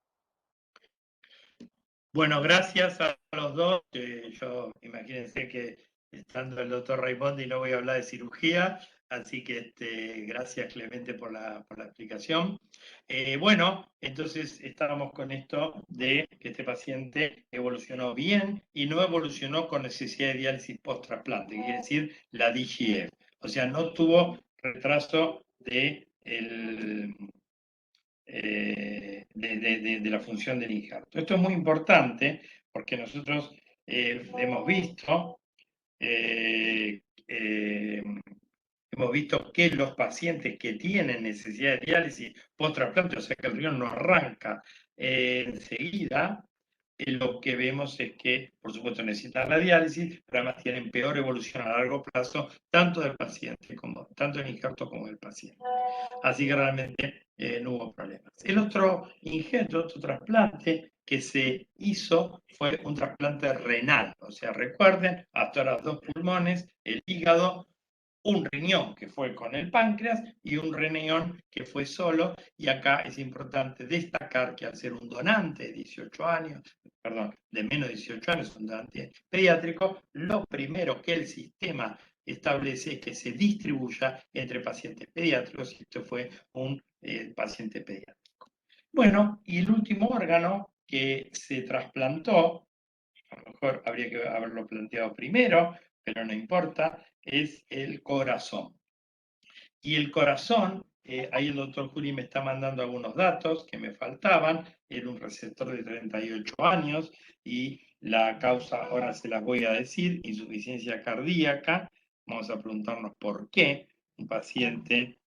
Bueno, gracias a los dos. Yo imagínense que estando el doctor Raimondi no voy a hablar de cirugía, así que gracias Clemente por la explicación. Bueno, entonces estábamos con esto de que este paciente evolucionó bien y no evolucionó con necesidad de diálisis post-trasplante, quiere decir la DGF. O sea, no tuvo retraso de la función del injerto. Esto es muy importante porque nosotros hemos visto que los pacientes que tienen necesidad de diálisis post-trasplante, o sea que el riñón no arranca enseguida, lo que vemos es que, por supuesto, necesitan la diálisis, pero además tienen peor evolución a largo plazo, tanto del paciente, tanto el injerto como del paciente. Así que realmente no hubo problemas. El otro injerto, otro trasplante que se hizo fue un trasplante renal. O sea, recuerden, hasta ahora 2 pulmones, el hígado, un riñón que fue con el páncreas y un riñón que fue solo. Y acá es importante destacar que al ser un donante de 18 años, perdón, de menos de 18 años, un donante pediátrico, lo primero que el sistema establece que se distribuya entre pacientes pediátricos, y esto fue un paciente pediátrico. Bueno, y el último órgano que se trasplantó, a lo mejor habría que haberlo planteado primero, pero no importa, es el corazón. Y el corazón, ahí el doctor Juli me está mandando algunos datos que me faltaban, era un receptor de 38 años y la causa ahora se las voy a decir, insuficiencia cardíaca. Vamos a preguntarnos por qué un paciente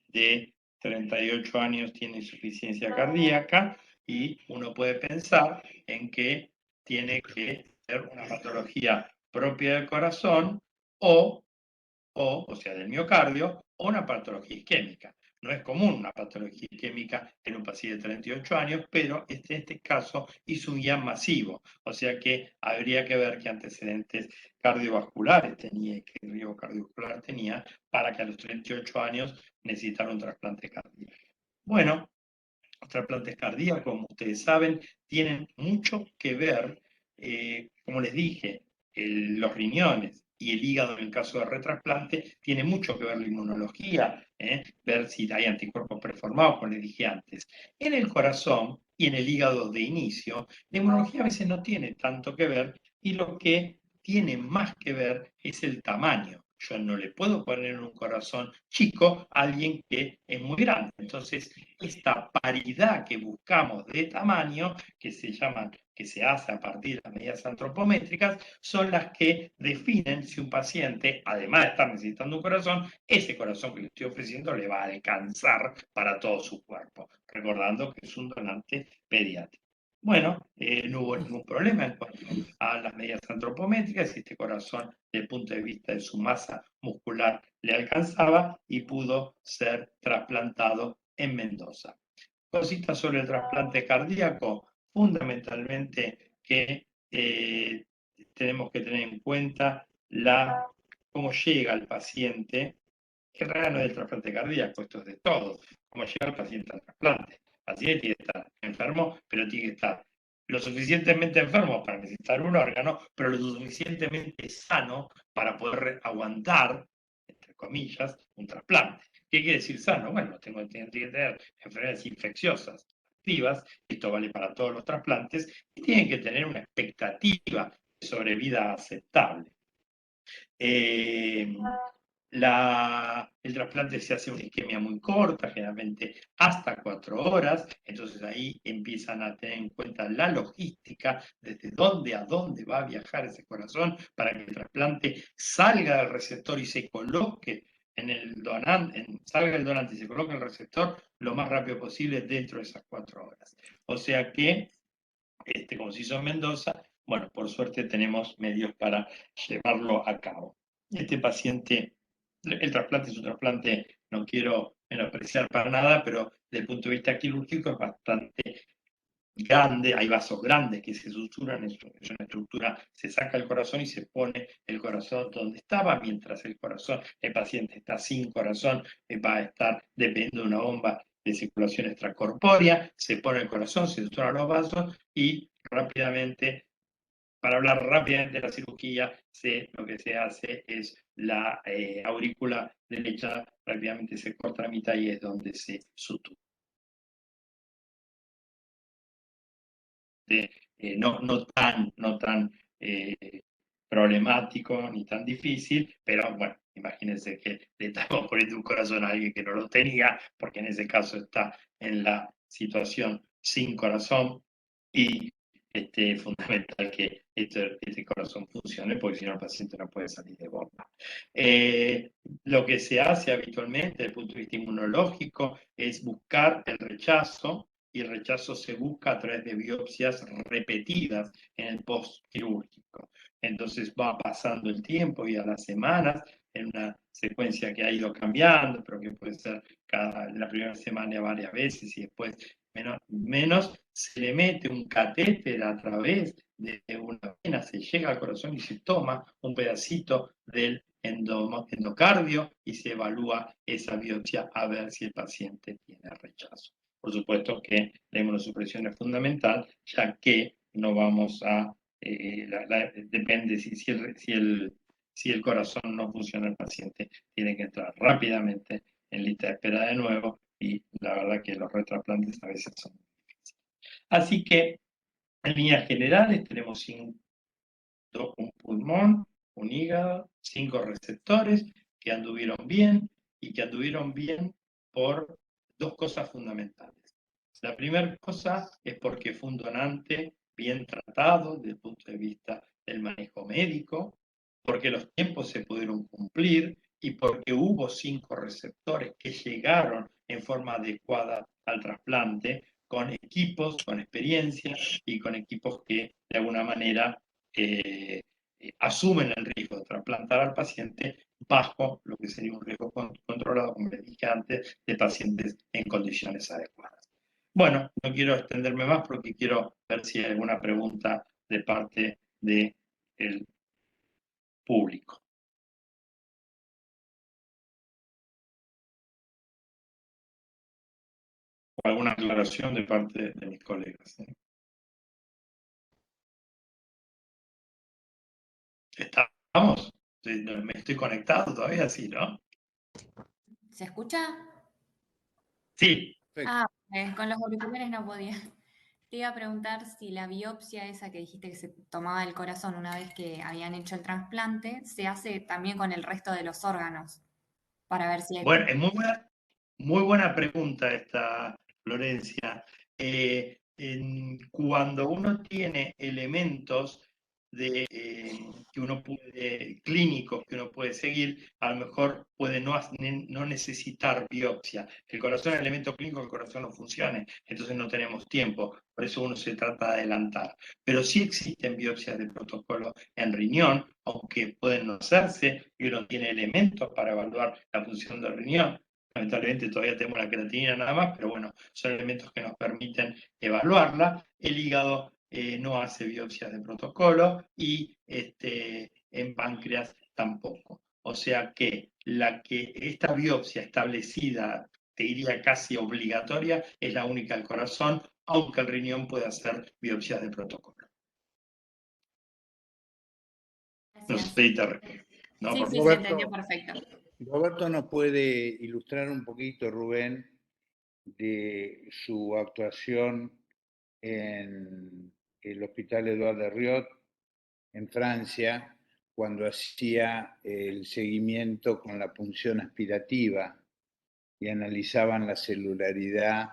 de 38 años tiene insuficiencia cardíaca y uno puede pensar en que tiene que ser una patología propia del corazón o sea, del miocardio, o una patología isquémica. No es común una patología isquémica en un paciente de 38 años, pero en este caso hizo un IAM masivo, o sea que habría que ver qué antecedentes cardiovasculares tenía y qué riesgo cardiovascular tenía para que a los 38 años necesitara un trasplante cardíaco. Bueno, los trasplantes cardíacos, como ustedes saben, tienen mucho que ver, como les dije, los riñones y el hígado en el caso de retrasplante, tiene mucho que ver la inmunología, ver si hay anticuerpos preformados, como les dije antes. En el corazón y en el hígado de inicio, la inmunología a veces no tiene tanto que ver y lo que tiene más que ver es el tamaño. Yo no le puedo poner en un corazón chico a alguien que es muy grande. Entonces, esta paridad que buscamos de tamaño, que se hace a partir de las medidas antropométricas, son las que definen si un paciente, además de estar necesitando un corazón, ese corazón que le estoy ofreciendo le va a alcanzar para todo su cuerpo, recordando que es un donante pediátrico. Bueno, no hubo ningún problema en cuanto a las medidas antropométricas, y este corazón, desde el punto de vista de su masa muscular, le alcanzaba y pudo ser trasplantado en Mendoza. Cositas sobre el trasplante cardíaco, fundamentalmente que tenemos que tener en cuenta cómo llega el paciente, que en realidad no es el trasplante cardíaco, esto es de todo, cómo llega el paciente al trasplante. El paciente tiene que estar enfermo, pero tiene que estar lo suficientemente enfermo para necesitar un órgano, pero lo suficientemente sano para poder aguantar, entre comillas, un trasplante. ¿Qué quiere decir sano? Bueno, tiene que tener enfermedades infecciosas activas, esto vale para todos los trasplantes, y tienen que tener una expectativa de sobrevida aceptable. El trasplante se hace una isquemia muy corta, generalmente hasta 4 horas, entonces ahí empiezan a tener en cuenta la logística, desde dónde a dónde va a viajar ese corazón para que el trasplante salga del receptor y se coloque en el donante, salga el donante y se coloque en el receptor lo más rápido posible dentro de esas 4 horas. O sea que, como se hizo en Mendoza, bueno, por suerte tenemos medios para llevarlo a cabo. Este paciente, el trasplante es un trasplante, no quiero menospreciar para nada, pero desde el punto de vista quirúrgico es bastante grande, hay vasos grandes que se suturan, es una estructura, se saca el corazón y se pone el corazón donde estaba, mientras el paciente está sin corazón, va a estar dependiendo de una bomba de circulación extracorpórea, se pone el corazón, se suturan los vasos y rápidamente, para hablar rápidamente de la cirugía, lo que se hace es la aurícula derecha, rápidamente se corta la mitad y es donde se sutura. No tan problemático ni tan difícil, pero bueno, imagínense que le estamos poniendo un corazón a alguien que no lo tenía, porque en ese caso está en la situación sin corazón y es fundamental que este corazón funcione, porque si no el paciente no puede salir de bomba. Lo que se hace habitualmente desde el punto de vista inmunológico es buscar el rechazo, y el rechazo se busca a través de biopsias repetidas en el postquirúrgico. Entonces va pasando el tiempo y a las semanas, en una secuencia que ha ido cambiando, pero que puede ser la primera semana varias veces y después menos, se le mete un catéter a través de una vena, se llega al corazón y se toma un pedacito del endocardio y se evalúa esa biopsia a ver si el paciente tiene rechazo. Por supuesto que la inmunosupresión es fundamental, ya que no vamos a, depende si el corazón no funciona, el paciente tiene que entrar rápidamente en lista de espera de nuevo, y la verdad que los retrasplantes a veces son difíciles. Así que, en líneas generales, tenemos un pulmón, un hígado, 5 receptores que anduvieron bien, y que anduvieron bien por 2 cosas fundamentales. La primera cosa es porque fue un donante bien tratado desde el punto de vista del manejo médico, porque los tiempos se pudieron cumplir y porque hubo 5 receptores que llegaron en forma adecuada al trasplante, con equipos, con experiencia y con equipos que de alguna manera asumen el riesgo de trasplantar al paciente bajo lo que sería un riesgo controlado, como les dije antes, de pacientes en condiciones adecuadas. Bueno, no quiero extenderme más porque quiero ver si hay alguna pregunta de parte del público. O alguna aclaración de parte de mis colegas. ¿Estamos? ¿Me estoy conectado todavía? Sí, ¿no? ¿Se escucha? Sí. Con los auriculares no podía. Te iba a preguntar si la biopsia esa que dijiste que se tomaba del corazón una vez que habían hecho el trasplante, se hace también con el resto de los órganos, para ver si hay... Bueno, es muy buena pregunta esta, Florencia. Cuando uno tiene elementos que uno clínicos que uno puede seguir, a lo mejor puede no necesitar biopsia. El corazón es el elemento clínico, el corazón no funcione, entonces no tenemos tiempo, por eso uno se trata de adelantar. Pero sí existen biopsias de protocolo en riñón, aunque pueden no hacerse, y uno tiene elementos para evaluar la función del riñón. lamentablemente todavía tenemos la creatinina nada más, pero bueno, son elementos que nos permiten evaluarla. El hígado no hace biopsias de protocolo y en páncreas tampoco. O sea que esta biopsia establecida, te diría casi obligatoria, es la única del corazón, aunque el riñón puede hacer biopsias de protocolo. No sé si te respondo. No, Sí, por sí, favor. se entendió perfecto. Roberto nos puede ilustrar un poquito, Rubén, de su actuación en el Hospital Édouard Herriot, en Francia, cuando hacía el seguimiento con la punción aspirativa y analizaban la celularidad,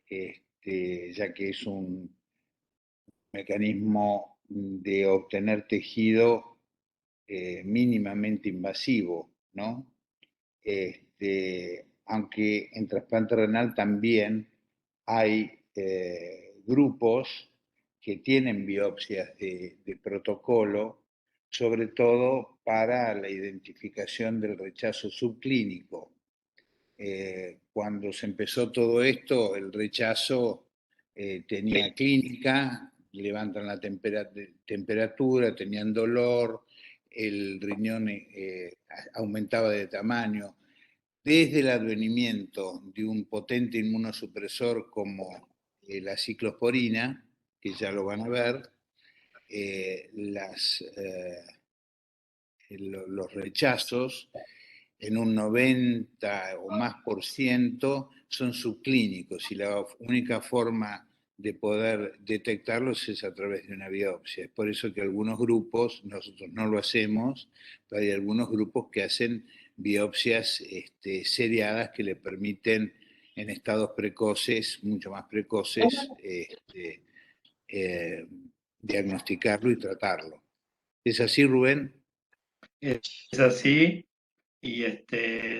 ya que es un mecanismo de obtener tejido mínimamente invasivo, ¿no? Aunque en trasplante renal también hay grupos que tienen biopsias de protocolo, sobre todo para la identificación del rechazo subclínico. Cuando se empezó todo esto, el rechazo tenía clínica, levantan la temperatura, tenían dolor, el riñón aumentaba de tamaño. Desde el advenimiento de un potente inmunosupresor como la ciclosporina, que ya lo van a ver, los rechazos en un 90 o más por ciento son subclínicos y la única forma de poder detectarlos es a través de una biopsia. Es por eso que algunos grupos, nosotros no lo hacemos, pero hay algunos grupos que hacen biopsias seriadas que le permiten en estados precoces, mucho más precoces, diagnosticarlo y tratarlo. ¿Es así, Rubén? Es así, y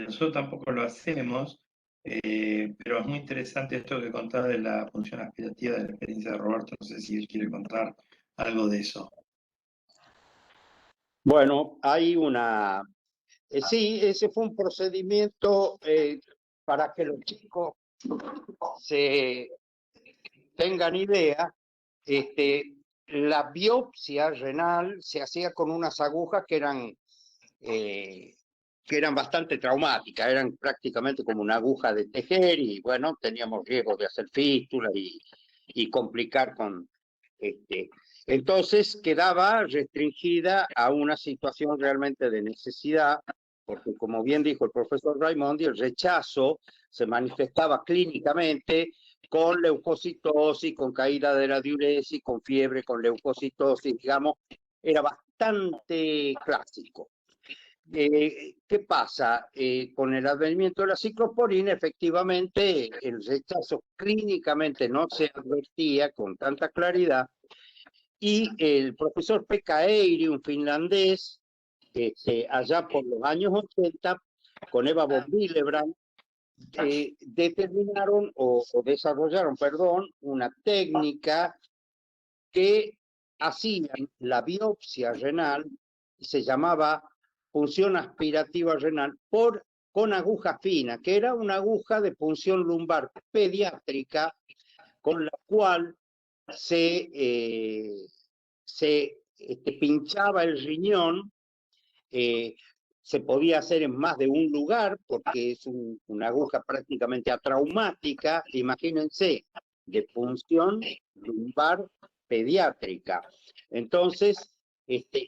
nosotros tampoco lo hacemos, pero es muy interesante esto que contás de la función aspirativa de la experiencia de Roberto. No sé si él quiere contar algo de eso. Bueno, hay una... sí, ese fue un procedimiento para que los chicos se tengan idea. La biopsia renal se hacía con unas agujas que eran bastante traumáticas, eran prácticamente como una aguja de tejer y bueno, teníamos riesgo de hacer fístula y complicar con... Entonces quedaba restringida a una situación realmente de necesidad, porque como bien dijo el profesor Raimondi, el rechazo se manifestaba clínicamente con leucocitosis, con caída de la diuresis, con fiebre, con leucocitosis, digamos, era bastante clásico. ¿Qué pasa? Con el advenimiento de la ciclosporina, efectivamente, el rechazo clínicamente no se advertía con tanta claridad y el profesor Pekka Eiri, un finlandés, allá por los años 80, con Eva von Willebrand, determinaron o desarrollaron, perdón, una técnica que hacían la biopsia renal, se llamaba punción aspirativa renal, con aguja fina, que era una aguja de punción lumbar pediátrica, con la cual se pinchaba el riñón. Se podía hacer en más de un lugar porque es una aguja prácticamente atraumática, imagínense, de punción lumbar pediátrica. Entonces,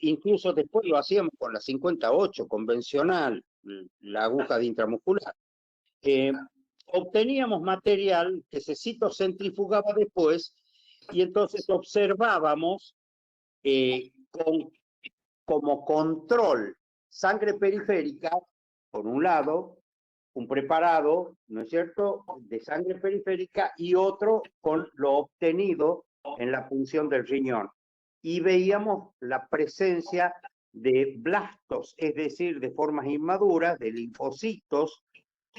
incluso después lo hacíamos con la 58 convencional, la aguja de intramuscular. Obteníamos material que se citocentrifugaba después y entonces observábamos como control sangre periférica, por un lado, un preparado, ¿no es cierto?, de sangre periférica y otro con lo obtenido en la punción del riñón. Y veíamos la presencia de blastos, es decir, de formas inmaduras, de linfocitos,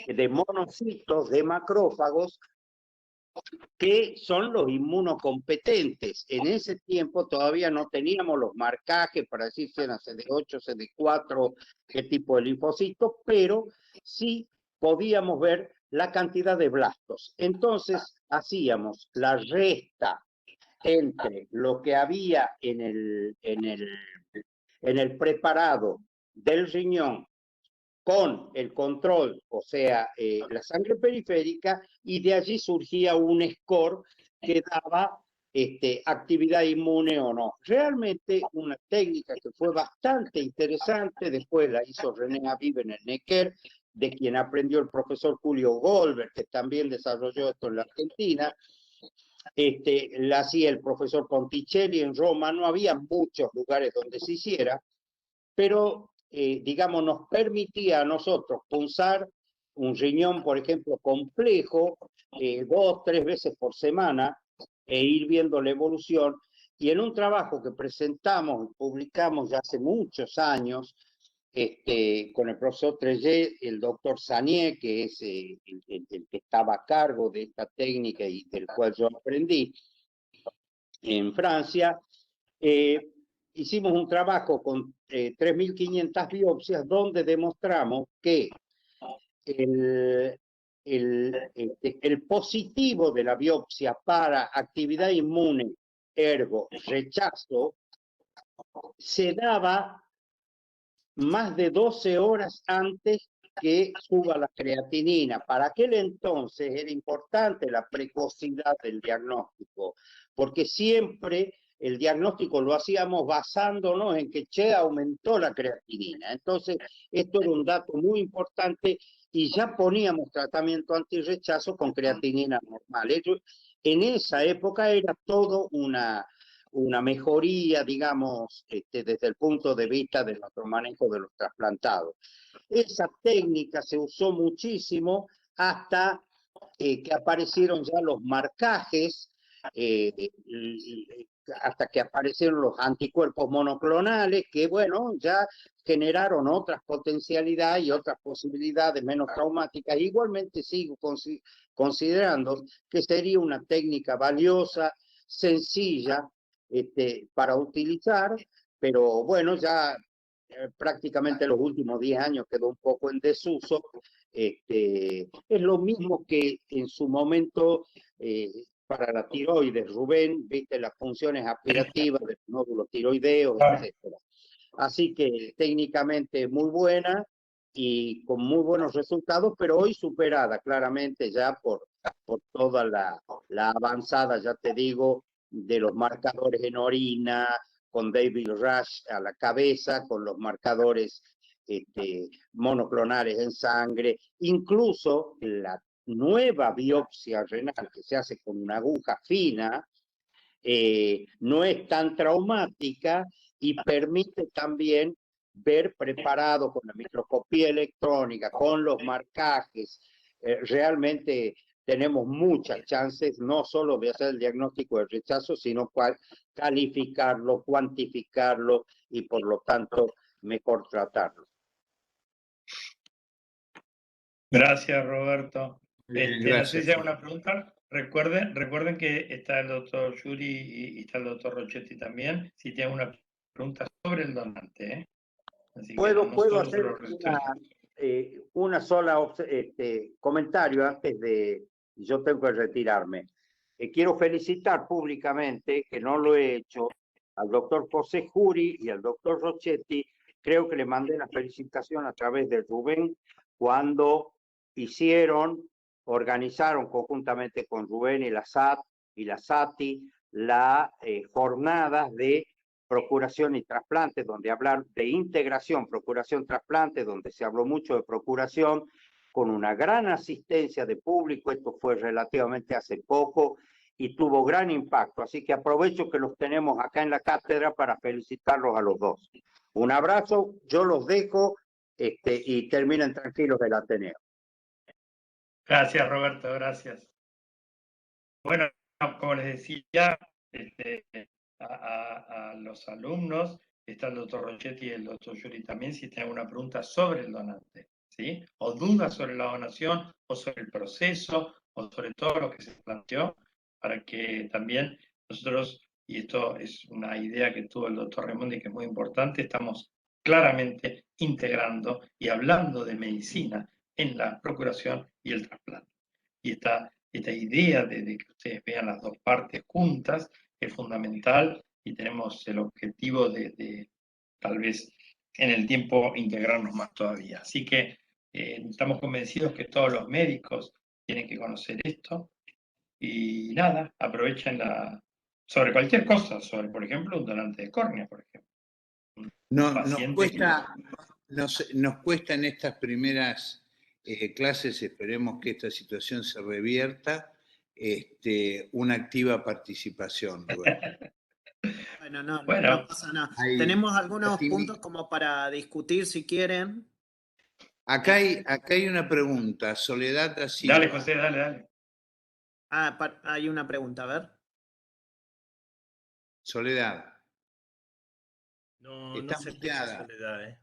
de monocitos, de macrófagos, que son los inmunocompetentes. En ese tiempo todavía no teníamos los marcajes para decir si eran CD8, CD4, qué tipo de linfocitos, pero sí podíamos ver la cantidad de blastos. Entonces hacíamos la resta entre lo que había en el preparado del riñón con el control, o sea, la sangre periférica, y de allí surgía un score que daba actividad inmune o no. Realmente una técnica que fue bastante interesante, después la hizo René Aviv en el Necker, de quien aprendió el profesor Julio Goldberg, que también desarrolló esto en la Argentina. La hacía el profesor Ponticelli en Roma. No había muchos lugares donde se hiciera, pero digamos, nos permitía a nosotros punzar un riñón, por ejemplo, complejo, 2, 3 veces por semana, e ir viendo la evolución. Y en un trabajo que presentamos y publicamos ya hace muchos años, con el profesor Trellet, el doctor Sanier, que es el que estaba a cargo de esta técnica y del cual yo aprendí en Francia, hicimos un trabajo con 3.500 biopsias donde demostramos que el positivo de la biopsia para actividad inmune, ergo rechazo, se daba más de 12 horas antes que suba la creatinina. Para aquel entonces era importante la precocidad del diagnóstico, porque siempre el diagnóstico lo hacíamos basándonos en que aumentó la creatinina. Entonces, esto era un dato muy importante y ya poníamos tratamiento antirrechazo con creatinina normal. En esa época era todo una mejoría, digamos, desde el punto de vista de nuestro manejo de los trasplantados. Esa técnica se usó muchísimo hasta que aparecieron ya los marcajes, hasta que aparecieron los anticuerpos monoclonales, que bueno, ya generaron otras potencialidades y otras posibilidades menos traumáticas. Igualmente sigo considerando que sería una técnica valiosa, sencilla, para utilizar, pero bueno, ya prácticamente los últimos 10 años quedó un poco en desuso. Es lo mismo que en su momento para la tiroides, Rubén, viste las funciones aspirativas del nódulo tiroideo, etc. Así que técnicamente muy buena y con muy buenos resultados, pero hoy superada claramente ya por toda la avanzada, ya te digo, de los marcadores en orina, con David Rush a la cabeza, con los marcadores monoclonales en sangre, incluso la nueva biopsia renal que se hace con una aguja fina, no es tan traumática y permite también ver preparado con la microscopía electrónica, con los marcajes. Realmente tenemos muchas chances no solo de hacer el diagnóstico de rechazo, sino calificarlo, cuantificarlo y por lo tanto mejor tratarlo. Gracias, Roberto. Gracias. No sé si hay una pregunta. Recuerden que está el doctor Yuri y está el doctor Rochetti también, si tienen una pregunta sobre el donante. Así ¿Puedo hacer que una sola comentario antes de yo tengo que retirarme? Quiero felicitar públicamente, que no lo he hecho, al doctor José Juri y al doctor Rochetti. Creo que le mandé la felicitación a través de Rubén cuando organizaron conjuntamente con Rubén y la SAT y la SATI las jornadas de procuración y trasplante, donde hablar de integración, procuración, trasplante, donde se habló mucho de procuración, con una gran asistencia de público. Esto fue relativamente hace poco y tuvo gran impacto. Así que aprovecho que los tenemos acá en la cátedra para felicitarlos a los dos. Un abrazo, yo los dejo y terminen tranquilos del Ateneo. Gracias, Roberto, gracias. Bueno, como les decía, a los alumnos, está el doctor Rochetti y el doctor Yuri también, si tienen alguna pregunta sobre el donante, ¿sí? O dudas sobre la donación, o sobre el proceso, o sobre todo lo que se planteó, para que también nosotros, y esto es una idea que tuvo el doctor Raimondi que es muy importante, estamos claramente integrando y hablando de medicina en la procuración y el trasplante. Y esta idea de que ustedes vean las dos partes juntas es fundamental y tenemos el objetivo de tal vez en el tiempo integrarnos más todavía. Así que estamos convencidos que todos los médicos tienen que conocer esto y nada, aprovechen sobre cualquier cosa, sobre por ejemplo un donante de córnea, por ejemplo. Nos Paciente cuesta, nos cuesta en estas primeras clases, esperemos que esta situación se revierta, una activa participación, Roberto. Bueno, no Bueno, pasa nada. Hay- Tenemos algunos aquí- puntos como para discutir si quieren. Acá hay una pregunta, Soledad da Silva. dale José, dale. Hay una pregunta, a ver. Soledad, No, está no se escucha muteada. Soledad, ¿eh?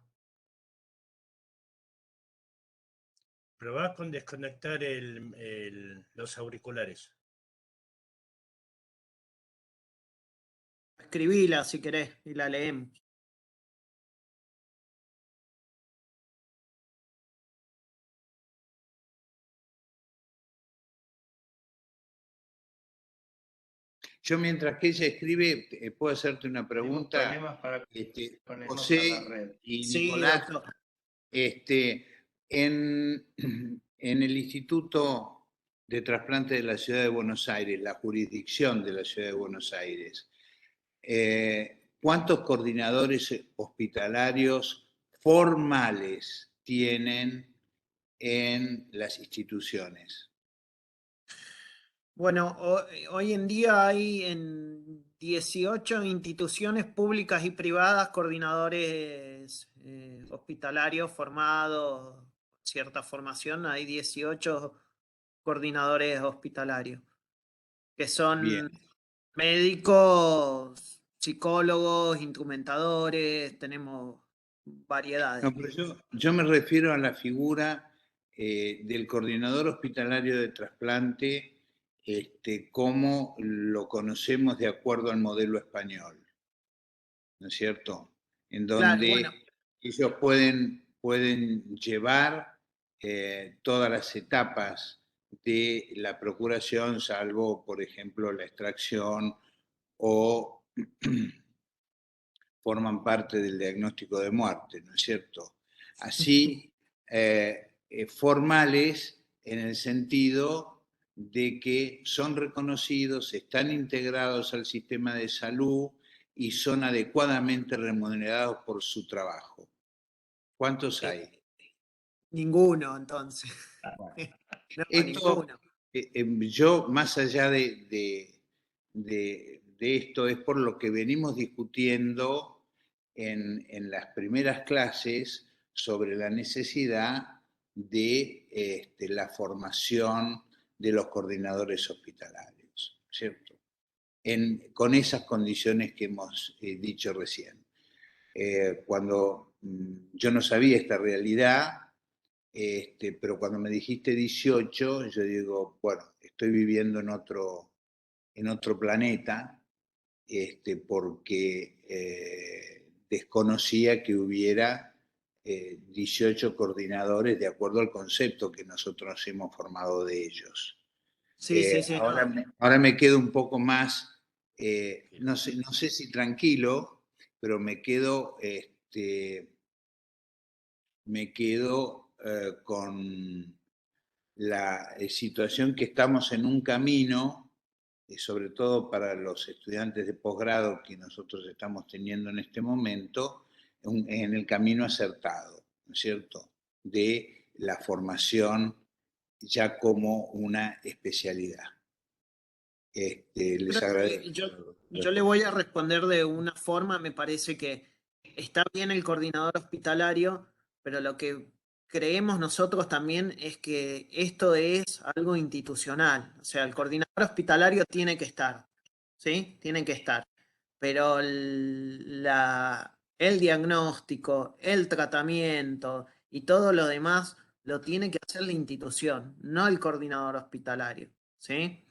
Probá con desconectar los auriculares. Escribila si querés y la leemos. Yo mientras que ella escribe, puedo hacerte una Tenemos pregunta. problemas para conectarnos a la José red. y Sí, Nicolás, doctor. en el Instituto de Trasplante de la Ciudad de Buenos Aires, la jurisdicción de la Ciudad de Buenos Aires, ¿cuántos coordinadores hospitalarios formales tienen en las instituciones? Bueno, hoy en día hay en 18 instituciones públicas y privadas coordinadores hospitalarios formados, cierta formación, hay 18 coordinadores hospitalarios, que son Bien. médicos, psicólogos, instrumentadores, tenemos variedades. No, pero yo me refiero a la figura del coordinador hospitalario de trasplante, como lo conocemos de acuerdo al modelo español, ¿no es cierto? En Claro, donde bueno, ellos pueden llevar todas las etapas de la procuración, salvo, por ejemplo, la extracción o forman parte del diagnóstico de muerte, ¿no es cierto? Así, formales en el sentido de que son reconocidos, están integrados al sistema de salud y son adecuadamente remunerados por su trabajo. ¿Cuántos hay? ninguno entonces. No, Esto, ninguno. yo, más allá de esto, es por lo que venimos discutiendo en las primeras clases sobre la necesidad de la formación de los coordinadores hospitalarios, ¿cierto? Con esas condiciones que hemos dicho recién. Cuando yo no sabía esta realidad, pero cuando me dijiste 18, yo digo, bueno, estoy viviendo en otro planeta, porque desconocía que hubiera 18 coordinadores de acuerdo al concepto que nosotros hemos formado de ellos. Sí, sí, Ahora, no. ahora me quedo un poco más, no sé si tranquilo, pero me quedo con la situación que estamos en un camino, sobre todo para los estudiantes de posgrado que nosotros estamos teniendo en este momento, en el camino acertado, ¿no es cierto?, de la formación ya como una especialidad. Les agradezco. Yo le voy a responder de una forma, me parece que está bien el coordinador hospitalario, pero lo que creemos nosotros también es que esto es algo institucional. O sea, el coordinador hospitalario tiene que estar, ¿sí? Tiene que estar. Pero el diagnóstico, el tratamiento y todo lo demás lo tiene que hacer la institución, no el coordinador hospitalario, ¿sí?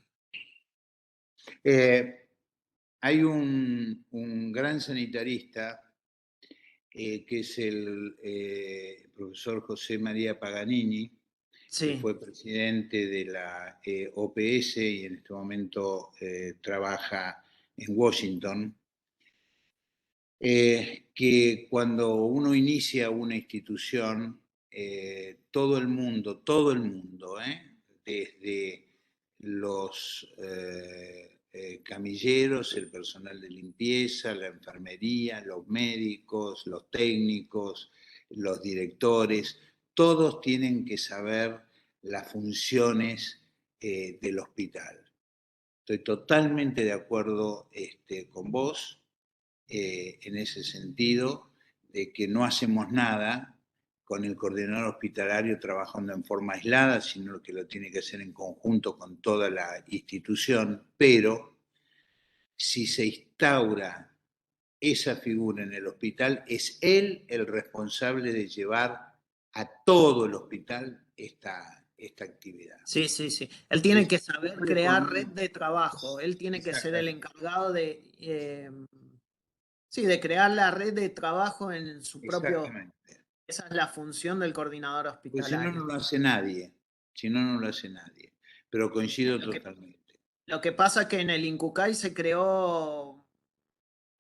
Hay un gran sanitarista que es el profesor José María Paganini, Sí. que fue presidente de la OPS y en este momento trabaja en Washington, que cuando uno inicia una institución, todo el mundo, desde los camilleros, el personal de limpieza, la enfermería, los médicos, los técnicos, los directores, todos tienen que saber las funciones del hospital. Estoy totalmente de acuerdo con vos en ese sentido, de que no hacemos nada con el coordinador hospitalario trabajando en forma aislada, sino que lo tiene que hacer en conjunto con toda la institución, pero si se instaura esa figura en el hospital, es él el responsable de llevar a todo el hospital esta actividad. Sí, sí, sí. Él tiene que saber crear red de trabajo. Él tiene que ser el encargado de, sí, de crear la red de trabajo en su propio. Exactamente. Esa es la función del coordinador Porque si no, hospitalario. no lo hace nadie. Si no, no lo hace nadie. Pero coincido totalmente. Lo que pasa es que en el INCUCAI se creó,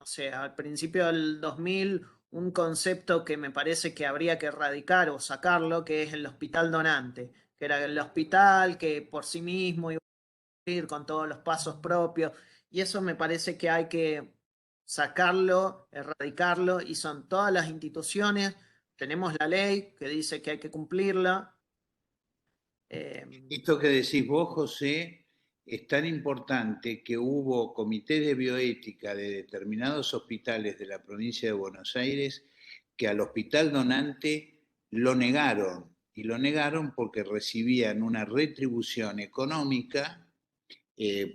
no sé, al principio del 2000, un concepto que me parece que habría que erradicar o sacarlo, que es el hospital donante, que era el hospital que por sí mismo iba a ir con todos los pasos propios, y eso me parece que hay que sacarlo, erradicarlo, y son todas las instituciones, tenemos la ley que dice que hay que cumplirla. Esto que decís vos, José, es tan importante que hubo comités de bioética de determinados hospitales de la provincia de Buenos Aires que al hospital donante lo negaron, y lo negaron porque recibían una retribución económica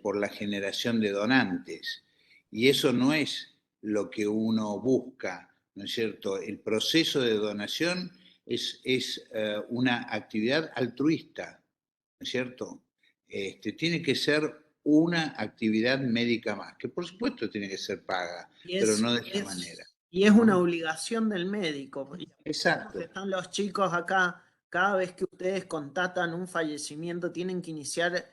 por la generación de donantes. Y eso no es lo que uno busca, ¿no es cierto? El proceso de donación es una actividad altruista, ¿no es cierto? Tiene que ser una actividad médica más, que por supuesto tiene que ser paga, pero no de esa manera. Y es una obligación del médico. Exacto. Están los chicos acá, cada vez que ustedes contatan un fallecimiento, tienen que iniciar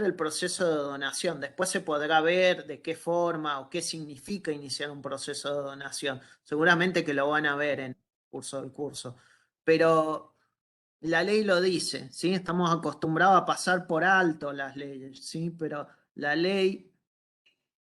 el proceso de donación. Después se podrá ver de qué forma o qué significa iniciar un proceso de donación. Seguramente que lo van a ver en el curso del curso. Pero la ley lo dice, ¿sí? Estamos acostumbrados a pasar por alto las leyes, ¿sí? Pero la ley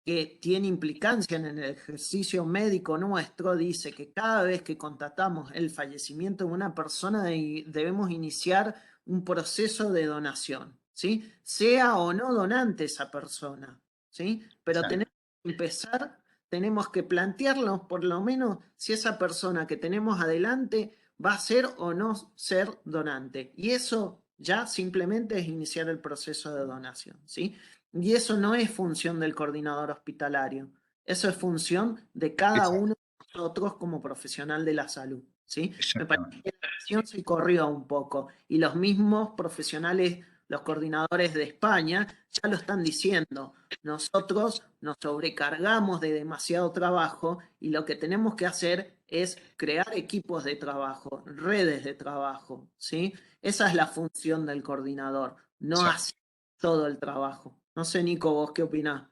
que tiene implicancia en el ejercicio médico nuestro dice que cada vez que constatamos el fallecimiento de una persona debemos iniciar un proceso de donación, ¿sí? Sea o no donante esa persona, ¿sí? Pero tenemos que empezar, tenemos que plantearnos por lo menos si esa persona que tenemos adelante va a ser o no ser donante. Y eso ya simplemente es iniciar el proceso de donación, ¿sí? Y eso no es función del coordinador hospitalario, eso es función de cada uno de nosotros como profesional de la salud, ¿sí? Me parece que la acción se corrió un poco y los mismos profesionales, los coordinadores de España, ya lo están diciendo. Nosotros nos sobrecargamos de demasiado trabajo y lo que tenemos que hacer es crear equipos de trabajo, redes de trabajo, ¿sí? Esa es la función del coordinador, no hacer todo el trabajo. No sé, Nico, vos qué opinás.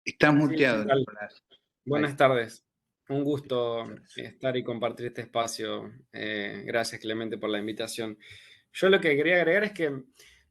Estás muteado, Sí, Nicolás. buenas tardes. Un gusto estar y compartir este espacio. Gracias, Clemente, por la invitación. Yo lo que quería agregar es que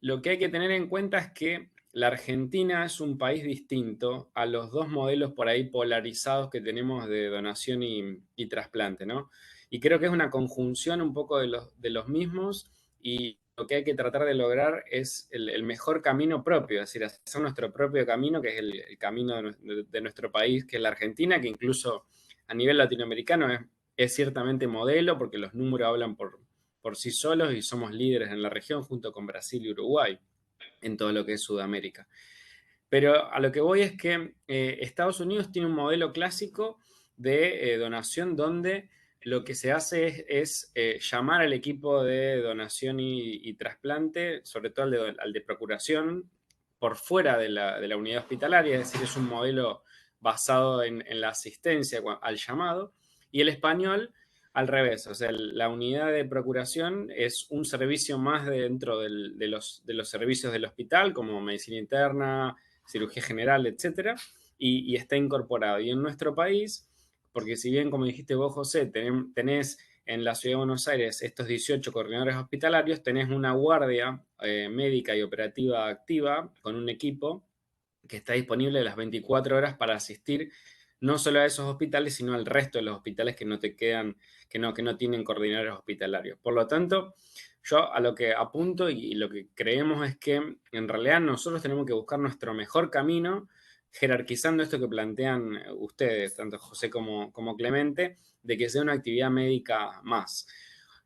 lo que hay que tener en cuenta es que la Argentina es un país distinto a los dos modelos por ahí polarizados que tenemos de donación y trasplante, ¿no? Y creo que es una conjunción un poco de los mismos, y lo que hay que tratar de lograr es el mejor camino propio, es decir, hacer nuestro propio camino, que es el camino de nuestro país, que es la Argentina, que incluso a nivel latinoamericano es ciertamente modelo, porque los números hablan por sí solos y somos líderes en la región junto con Brasil y Uruguay en todo lo que es Sudamérica. Pero a lo que voy es que Estados Unidos tiene un modelo clásico de donación donde lo que se hace es llamar al equipo de donación y trasplante, sobre todo al de procuración, por fuera de la unidad hospitalaria, es decir, es un modelo basado en la asistencia al llamado, Y el español, al revés, o sea, la unidad de procuración es un servicio más dentro de los servicios del hospital, como medicina interna, cirugía general, etcétera, y está incorporado. Y en nuestro país, porque si bien, como dijiste vos, José, tenés en la Ciudad de Buenos Aires estos 18 coordinadores hospitalarios, tenés una guardia médica y operativa activa con un equipo que está disponible las 24 horas para asistir no solo a esos hospitales, sino al resto de los hospitales que no te quedan, que no tienen coordinadores hospitalarios. Por lo tanto, yo a lo que apunto y lo que creemos es que en realidad nosotros tenemos que buscar nuestro mejor camino, jerarquizando esto que plantean ustedes, tanto José como Clemente, de que sea una actividad médica más.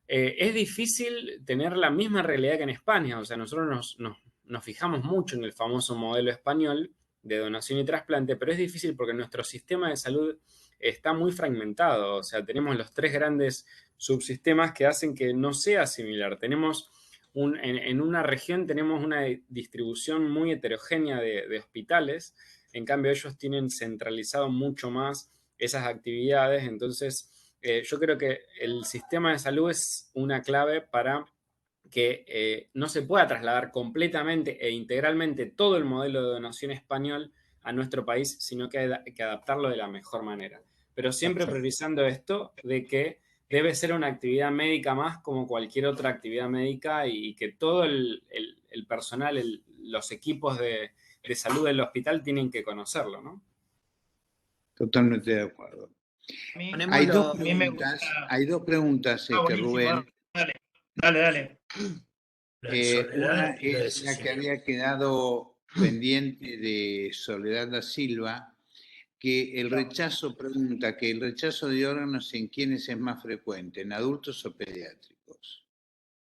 Es difícil tener la misma realidad que en España, o sea, nosotros nos fijamos mucho en el famoso modelo español de donación y trasplante, pero es difícil porque nuestro sistema de salud está muy fragmentado, o sea, tenemos los 3 grandes subsistemas que hacen que no sea similar. Tenemos en una región tenemos una distribución muy heterogénea de hospitales, en cambio ellos tienen centralizado mucho más esas actividades, entonces yo creo que el sistema de salud es una clave para que no se pueda trasladar completamente e integralmente todo el modelo de donación español a nuestro país, sino que hay que adaptarlo de la mejor manera. Pero siempre priorizando esto de que debe ser una actividad médica más como cualquier otra actividad médica y que todo el personal, los equipos de salud del hospital tienen que conocerlo, ¿no? Totalmente de acuerdo. Hay dos preguntas, Rubén. Dale. Una es la que había quedado pendiente de Soledad da Silva, que el rechazo, pregunta, que el rechazo de órganos en quiénes es más frecuente, en adultos o pediátricos.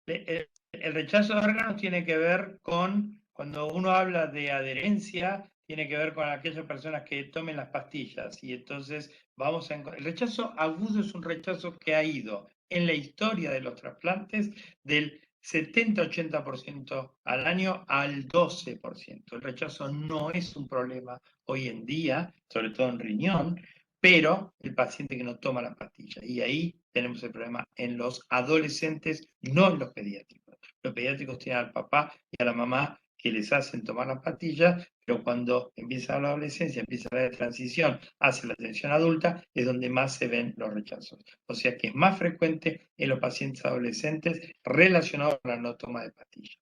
El rechazo de órganos tiene que ver con, cuando uno habla de adherencia, tiene que ver con aquellas personas que tomen las pastillas. Y entonces el rechazo agudo es un rechazo que ha ido en la historia de los trasplantes del 70-80% al año al 12%. El rechazo no es un problema hoy en día, sobre todo en riñón, pero el paciente que no toma la pastilla. Y ahí tenemos el problema en los adolescentes, no en los pediátricos. Los pediátricos tienen al papá y a la mamá que les hacen tomar las pastillas, pero cuando empieza la adolescencia, empieza la transición hacia la atención adulta, es donde más se ven los rechazos. O sea que es más frecuente en los pacientes adolescentes relacionados con la no toma de pastillas.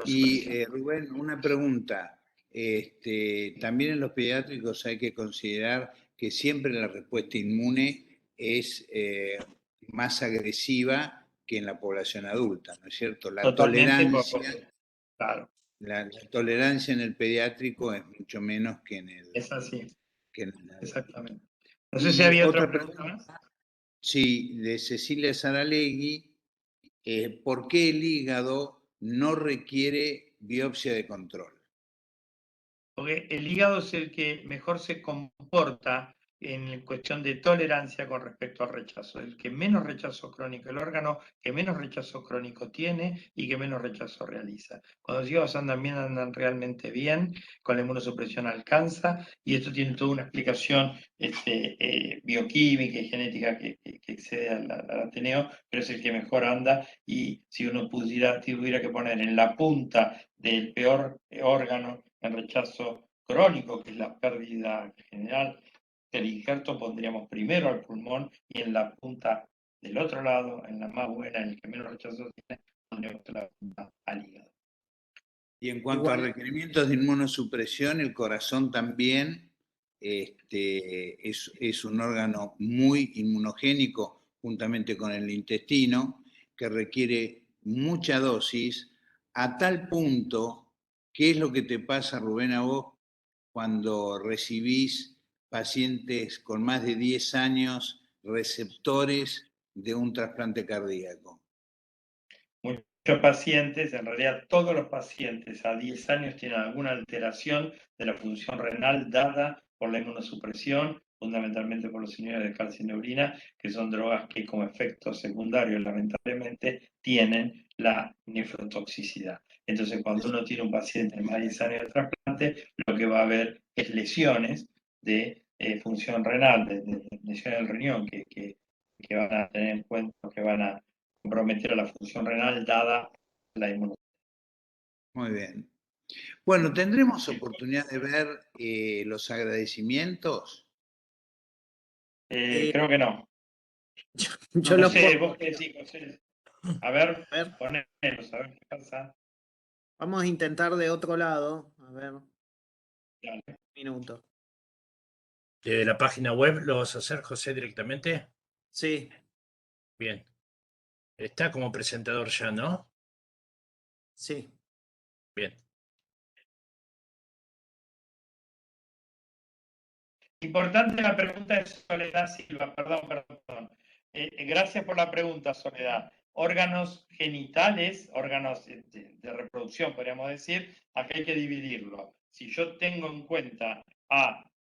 Y Rubén, una pregunta. También en los pediátricos hay que considerar que siempre la respuesta inmune es más agresiva que en la población adulta, ¿no es cierto? La tolerancia, claro. La tolerancia en el pediátrico es mucho menos que en el... Es así. Exactamente. No sé si había otra pregunta más. Sí, de Cecilia Saralegui. ¿Por qué el hígado no requiere biopsia de control? Porque el hígado es el que mejor se comporta en cuestión de tolerancia con respecto al rechazo. El que menos rechazo crónico, el órgano que menos rechazo crónico tiene y que menos rechazo realiza. Cuando los hígados andan realmente bien, con la inmunosupresión alcanza, y esto tiene toda una explicación bioquímica y genética que excede al Ateneo, pero es el que mejor anda, y si uno tuviera que poner en la punta del peor órgano en rechazo crónico, que es la pérdida general del injerto, pondríamos primero al pulmón, y en la punta del otro lado, en la más buena, en el que menos rechazo tiene, pondríamos la punta al hígado. Y en cuanto a requerimientos de inmunosupresión, el corazón también es un órgano muy inmunogénico, juntamente con el intestino, que requiere mucha dosis, a tal punto, ¿qué es lo que te pasa, Rubén, a vos cuando recibís pacientes con más de 10 años receptores de un trasplante cardíaco? Muchos pacientes, en realidad todos los pacientes a 10 años tienen alguna alteración de la función renal dada por la inmunosupresión, fundamentalmente por los inhibidores de calcineurina, que son drogas que como efecto secundario lamentablemente tienen la nefrotoxicidad. Entonces cuando uno tiene un paciente de más de 10 años de trasplante, lo que va a haber es lesiones de función renal, de lesión del riñón, que van a tener en cuenta, que van a comprometer a la función renal dada la inmunidad. Muy bien. Bueno, ¿tendremos oportunidad de ver los agradecimientos? Creo que no. Yo No lo sé, puedo. vos qué decís, José. A ver, A ver, ponelos, a ver qué pasa. vamos a intentar de otro lado. A ver, un Dale. minuto. ¿De la página web lo vas a hacer, José, directamente? Sí, Bien. Está como presentador ya, ¿no? sí. Bien. Importante la pregunta de Soledad Silva, perdón. Gracias por la pregunta, Soledad. Órganos genitales, órganos de reproducción, podríamos decir, acá hay que dividirlo. Si yo tengo en cuenta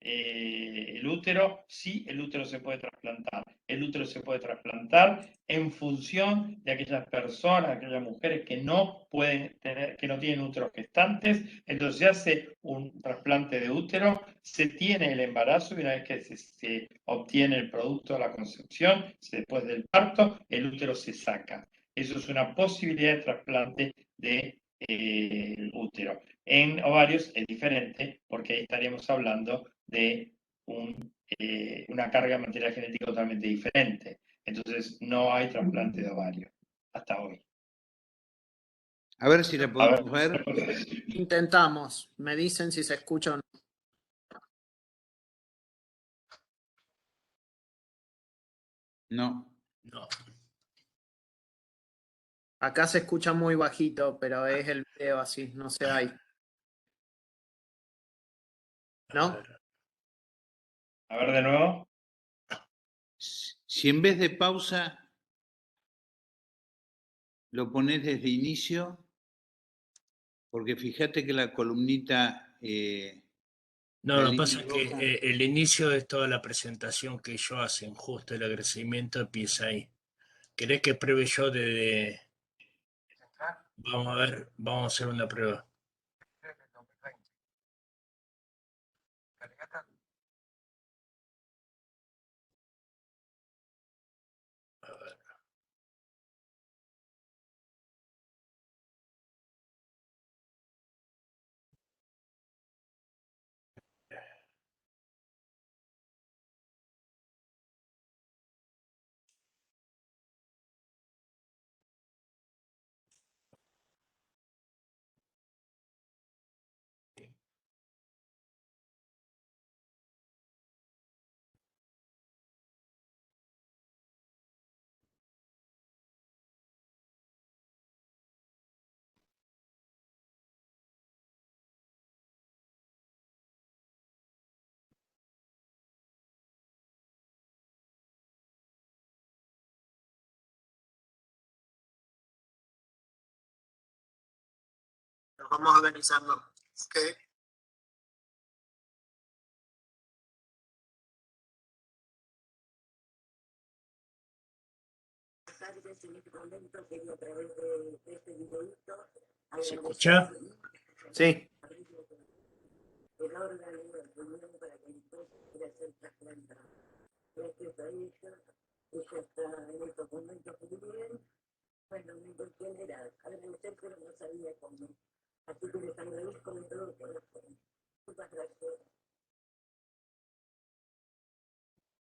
el útero, sí, el útero se puede trasplantar. El útero se puede trasplantar en función de aquellas personas, aquellas mujeres que no pueden tener, que no tienen úteros gestantes. Entonces se hace un trasplante de útero, se tiene el embarazo y una vez que se obtiene el producto de la concepción, después del parto, el útero se saca. Eso es una posibilidad de trasplante de útero. En ovarios es diferente porque ahí estaríamos hablando de una carga de material genético totalmente diferente. Entonces no hay trasplante de ovario hasta hoy. A ver si la A ver, podemos ver. Intentamos. Me dicen si se escucha o no. No. No. Acá se escucha muy bajito, pero es el video así, no se hay. ¿No? a ver de nuevo. Si en vez de pausa lo pones desde inicio, porque fíjate que la columnita, No, la lo que línea pasa es que roja, el inicio de toda la presentación que ellos hacen, justo el agradecimiento empieza ahí. ¿Querés que pruebe yo de... Vamos a ver, vamos a hacer una prueba. Nos vamos organizando. Ok. ¿Se escucha? Sí.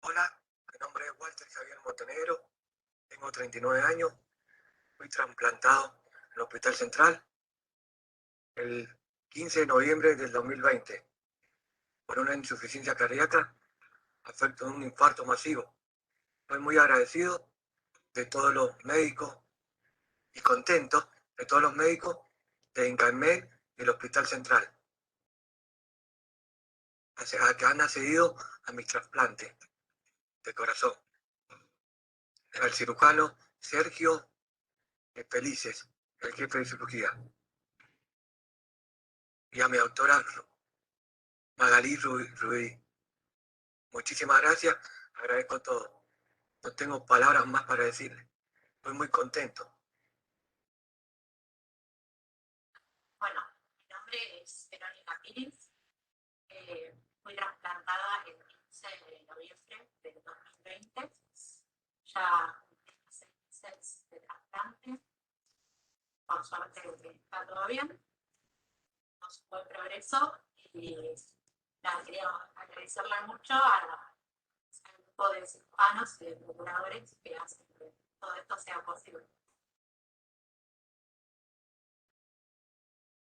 Hola, mi nombre es Walter Javier Montenegro, tengo 39 años, fui trasplantado en el Hospital Central el 15 de noviembre del 2020 por una insuficiencia cardíaca afecto de un infarto masivo. Estoy muy agradecido de todos los médicos y contento de todos los médicos de INCAIMED y el Hospital Central, que han accedido a mis trasplantes de corazón. Al cirujano Sergio Felices, el jefe de cirugía, y a mi doctora Magalí Rubí. Muchísimas gracias, agradezco todo. No tengo palabras más para decirle. Estoy muy contento. Bueno, mi nombre es Verónica Pérez. Fui trasplantada el 15 ya 6 de trasplante. Por suerte está todo bien. Nos fue progreso y nada, quería agradecerle mucho al grupo de cirujanos y de procuradores que hacen que todo esto sea posible.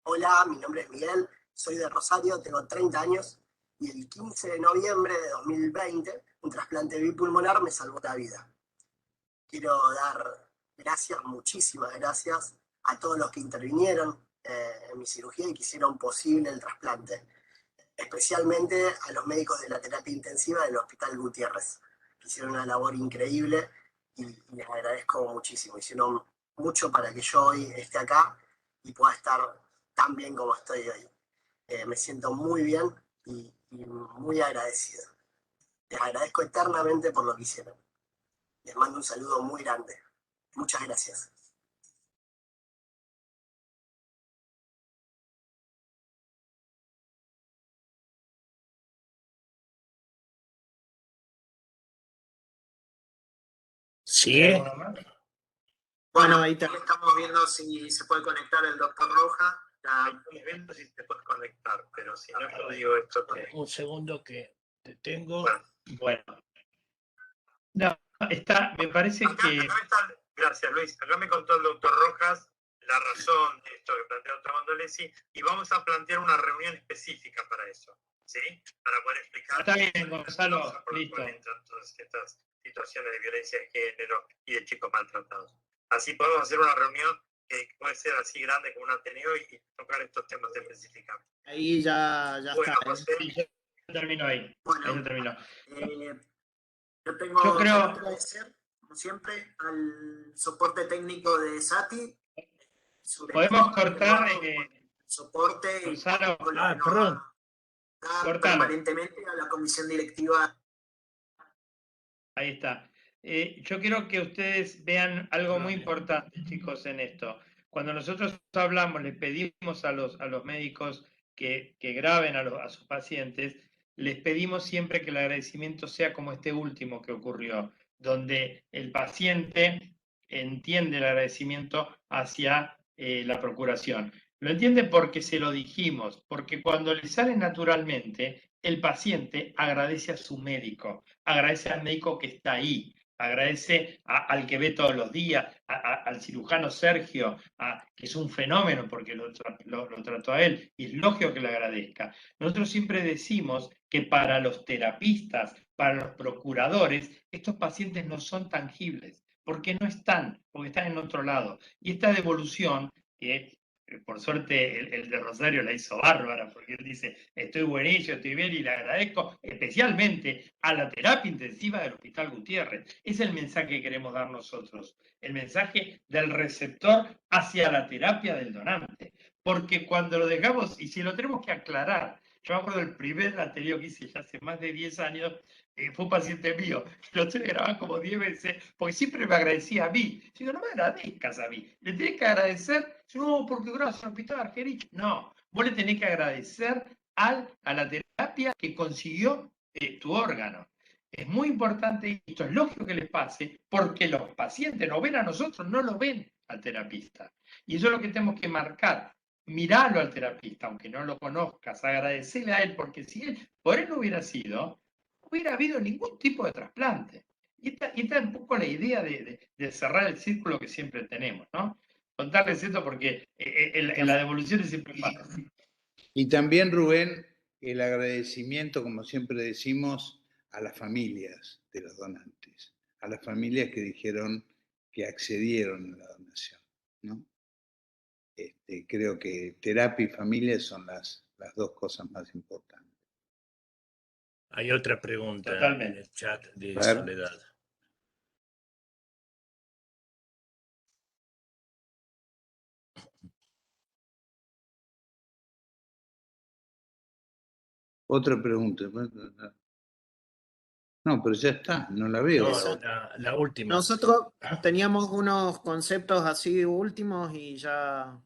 Hola, mi nombre es Miguel, soy de Rosario, tengo 30 años y el 15 de noviembre de 2020 un trasplante bipulmonar me salvó la vida. Quiero dar gracias, muchísimas gracias a todos los que intervinieron en mi cirugía y que hicieron posible el trasplante, especialmente a los médicos de la terapia intensiva del Hospital Gutiérrez, que hicieron una labor increíble y les agradezco muchísimo. Hicieron mucho para que yo hoy esté acá y pueda estar tan bien como estoy hoy. Me siento muy bien y muy agradecido. Les agradezco eternamente por lo que hicieron. Les mando un saludo muy grande. Muchas gracias. ¿Sigue? Bueno, ahí también estamos viendo si se puede conectar el doctor Roja. Estamos viendo si te puedes conectar, pero si no, yo digo esto también. Un segundo que te tengo. Bueno. No, está, me parece que... Gracias, Luis. Acá me contó el doctor Rojas la razón de esto que plantea el doctor Mandolesi y vamos a plantear una reunión específica para eso, ¿sí? Para poder explicar... Está bien, Gonzalo, listo. Entran todas estas situaciones de violencia de género y de chicos maltratados. Así podemos hacer una reunión que puede ser así grande como un Ateneo y tocar estos temas específicamente. Ahí ya Bueno, está. José, Ya terminó ahí. Bueno, Ahí ya terminó. Yo tengo Yo creo- que agradecer, como siempre, al soporte técnico de Sati. Podemos cortar soporte Gonzalo. y con Ah, perdón. dar Cortalo. permanentemente a la comisión directiva. Ahí está. Yo quiero que ustedes vean algo muy importante, chicos, en esto. Cuando nosotros hablamos, les pedimos a los médicos que graben a sus pacientes, les pedimos siempre que el agradecimiento sea como este último que ocurrió, donde el paciente entiende el agradecimiento hacia la procuración. Lo entiende porque se lo dijimos, porque cuando le sale naturalmente, el paciente agradece a su médico, agradece al médico que está ahí, agradece al que ve todos los días, al cirujano Sergio, que es un fenómeno porque lo trató a él, y es lógico que le agradezca. Nosotros siempre decimos que para los terapistas, para los procuradores, estos pacientes no son tangibles, porque no están, porque están en otro lado. Y esta devolución, que por suerte el de Rosario la hizo bárbara, porque él dice, estoy buenísimo, estoy bien, y le agradezco especialmente a la terapia intensiva del Hospital Gutiérrez. Es el mensaje que queremos dar nosotros, el mensaje del receptor hacia la terapia del donante. Porque cuando lo dejamos, y si lo tenemos que aclarar, yo me acuerdo del primer anterior que hice ya hace más de 10 años, fue un paciente mío, lo tuve que grabar como 10 veces, porque siempre me agradecía a mí. Yo digo, no me agradezcas a mí, le tenés que agradecer, no, porque gracias al hospital, Gerich. No, vos le tenés que agradecer a la terapia que consiguió tu órgano. Es muy importante, esto es lógico que les pase, porque los pacientes nos ven a nosotros, no lo ven al terapista. Y eso es lo que tenemos que marcar. Miralo al terapista, aunque no lo conozcas, agradecerle a él, porque si él, por él no hubiera sido, no hubiera habido ningún tipo de trasplante. Y esta es un poco la idea de cerrar el círculo que siempre tenemos, ¿no? Contarles esto porque en la devolución es siempre fácil. Y también, Rubén, el agradecimiento, como siempre decimos, a las familias de los donantes, a las familias que dijeron que accedieron a la donación, ¿no? Creo que terapia y familia son las dos cosas más importantes. Hay otra pregunta Totalmente. en el chat de A ver. Soledad. Otra pregunta. No, pero ya está, no la veo. No, la última. Nosotros teníamos unos conceptos así últimos y ya...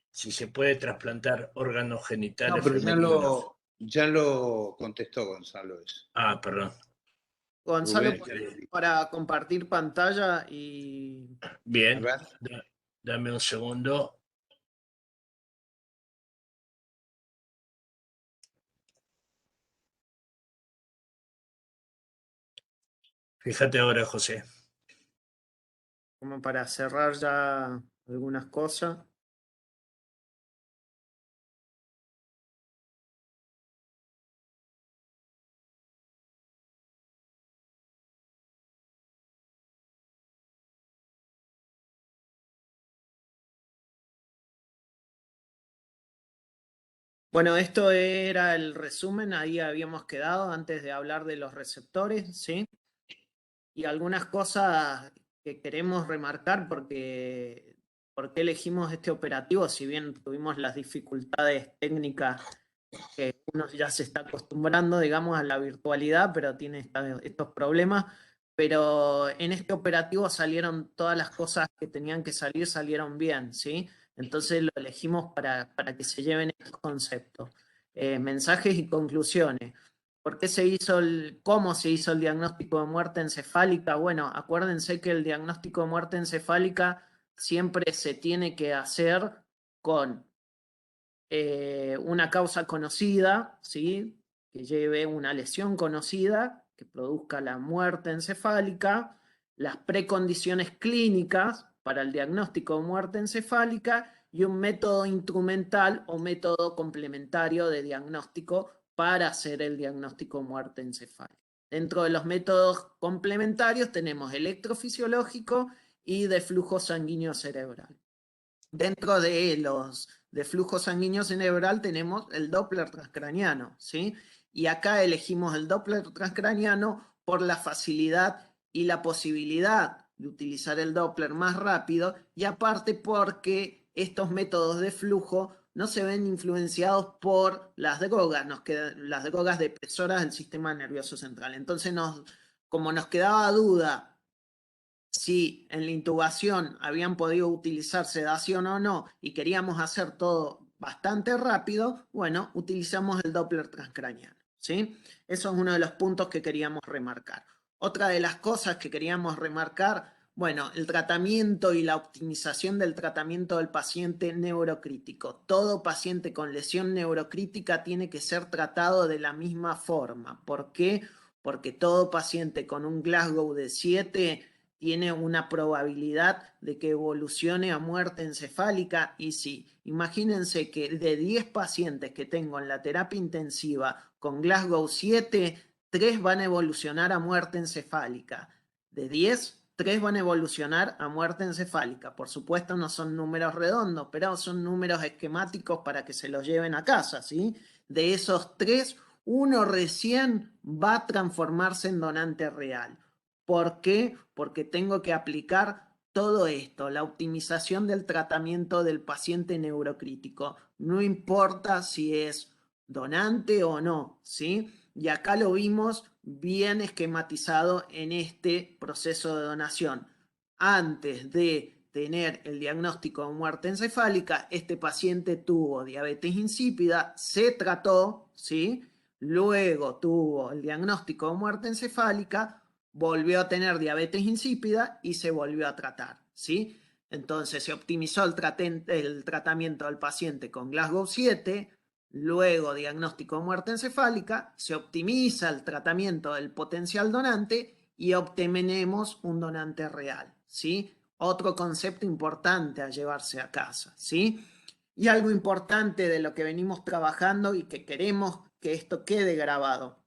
Si se puede trasplantar órganos genitales No, pero femeninos. ya lo contestó Gonzalo eso. Ah, perdón. Gonzalo, Rubén, para compartir pantalla y... Bien, a ver. dame un segundo. Fíjate ahora, José. como para cerrar ya algunas cosas. Bueno, esto era el resumen, ahí habíamos quedado antes de hablar de los receptores, ¿sí? Y algunas cosas que queremos remarcar porque elegimos este operativo, si bien tuvimos las dificultades técnicas que uno ya se está acostumbrando, digamos, a la virtualidad, pero tiene estos problemas. Pero en este operativo salieron todas las cosas que tenían que salir, salieron bien, ¿sí? Entonces lo elegimos para que se lleven estos conceptos. Mensajes y conclusiones. ¿Por qué se hizo cómo se hizo el diagnóstico de muerte encefálica? Bueno, acuérdense que el diagnóstico de muerte encefálica siempre se tiene que hacer con una causa conocida, ¿sí? Que lleve una lesión conocida, que produzca la muerte encefálica, las precondiciones clínicas para el diagnóstico de muerte encefálica y un método instrumental o método complementario de diagnóstico para hacer el diagnóstico de muerte encefálica. Dentro de los métodos complementarios tenemos electrofisiológico y de flujo sanguíneo cerebral. Dentro de los de flujo sanguíneo cerebral tenemos el Doppler transcraniano, ¿sí? Y acá elegimos el Doppler transcraniano por la facilidad y la posibilidad de utilizar el Doppler más rápido y aparte porque estos métodos de flujo no se ven influenciados por las drogas, las drogas depresoras del sistema nervioso central. Entonces, como nos quedaba duda si en la intubación habían podido utilizar sedación o no y queríamos hacer todo bastante rápido, bueno, utilizamos el Doppler transcraniano, ¿sí? Eso es uno de los puntos que queríamos remarcar. Otra de las cosas que queríamos remarcar, bueno, el tratamiento y la optimización del tratamiento del paciente neurocrítico. Todo paciente con lesión neurocrítica tiene que ser tratado de la misma forma. ¿Por qué? Porque todo paciente con un Glasgow de 7 tiene una probabilidad de que evolucione a muerte encefálica y sí, imagínense que de 10 pacientes que tengo en la terapia intensiva con Glasgow 7, 3 van a evolucionar a muerte encefálica. De 10, 3 van a evolucionar a muerte encefálica. Por supuesto no son números redondos, pero son números esquemáticos para que se los lleven a casa, ¿sí? De esos 3, uno recién va a transformarse en donante real. ¿Por qué? Porque tengo que aplicar todo esto, la optimización del tratamiento del paciente neurocrítico. No importa si es donante o no, ¿sí? Y acá lo vimos bien esquematizado en este proceso de donación. Antes de tener el diagnóstico de muerte encefálica, este paciente tuvo diabetes insípida, se trató, ¿sí? Luego tuvo el diagnóstico de muerte encefálica, volvió a tener diabetes insípida y se volvió a tratar, ¿sí? Entonces se optimizó el tratamiento del paciente con Glasgow 7, luego diagnóstico de muerte encefálica, se optimiza el tratamiento del potencial donante y obtenemos un donante real, ¿sí? Otro concepto importante a llevarse a casa, ¿sí? Y algo importante de lo que venimos trabajando y que queremos que esto quede grabado,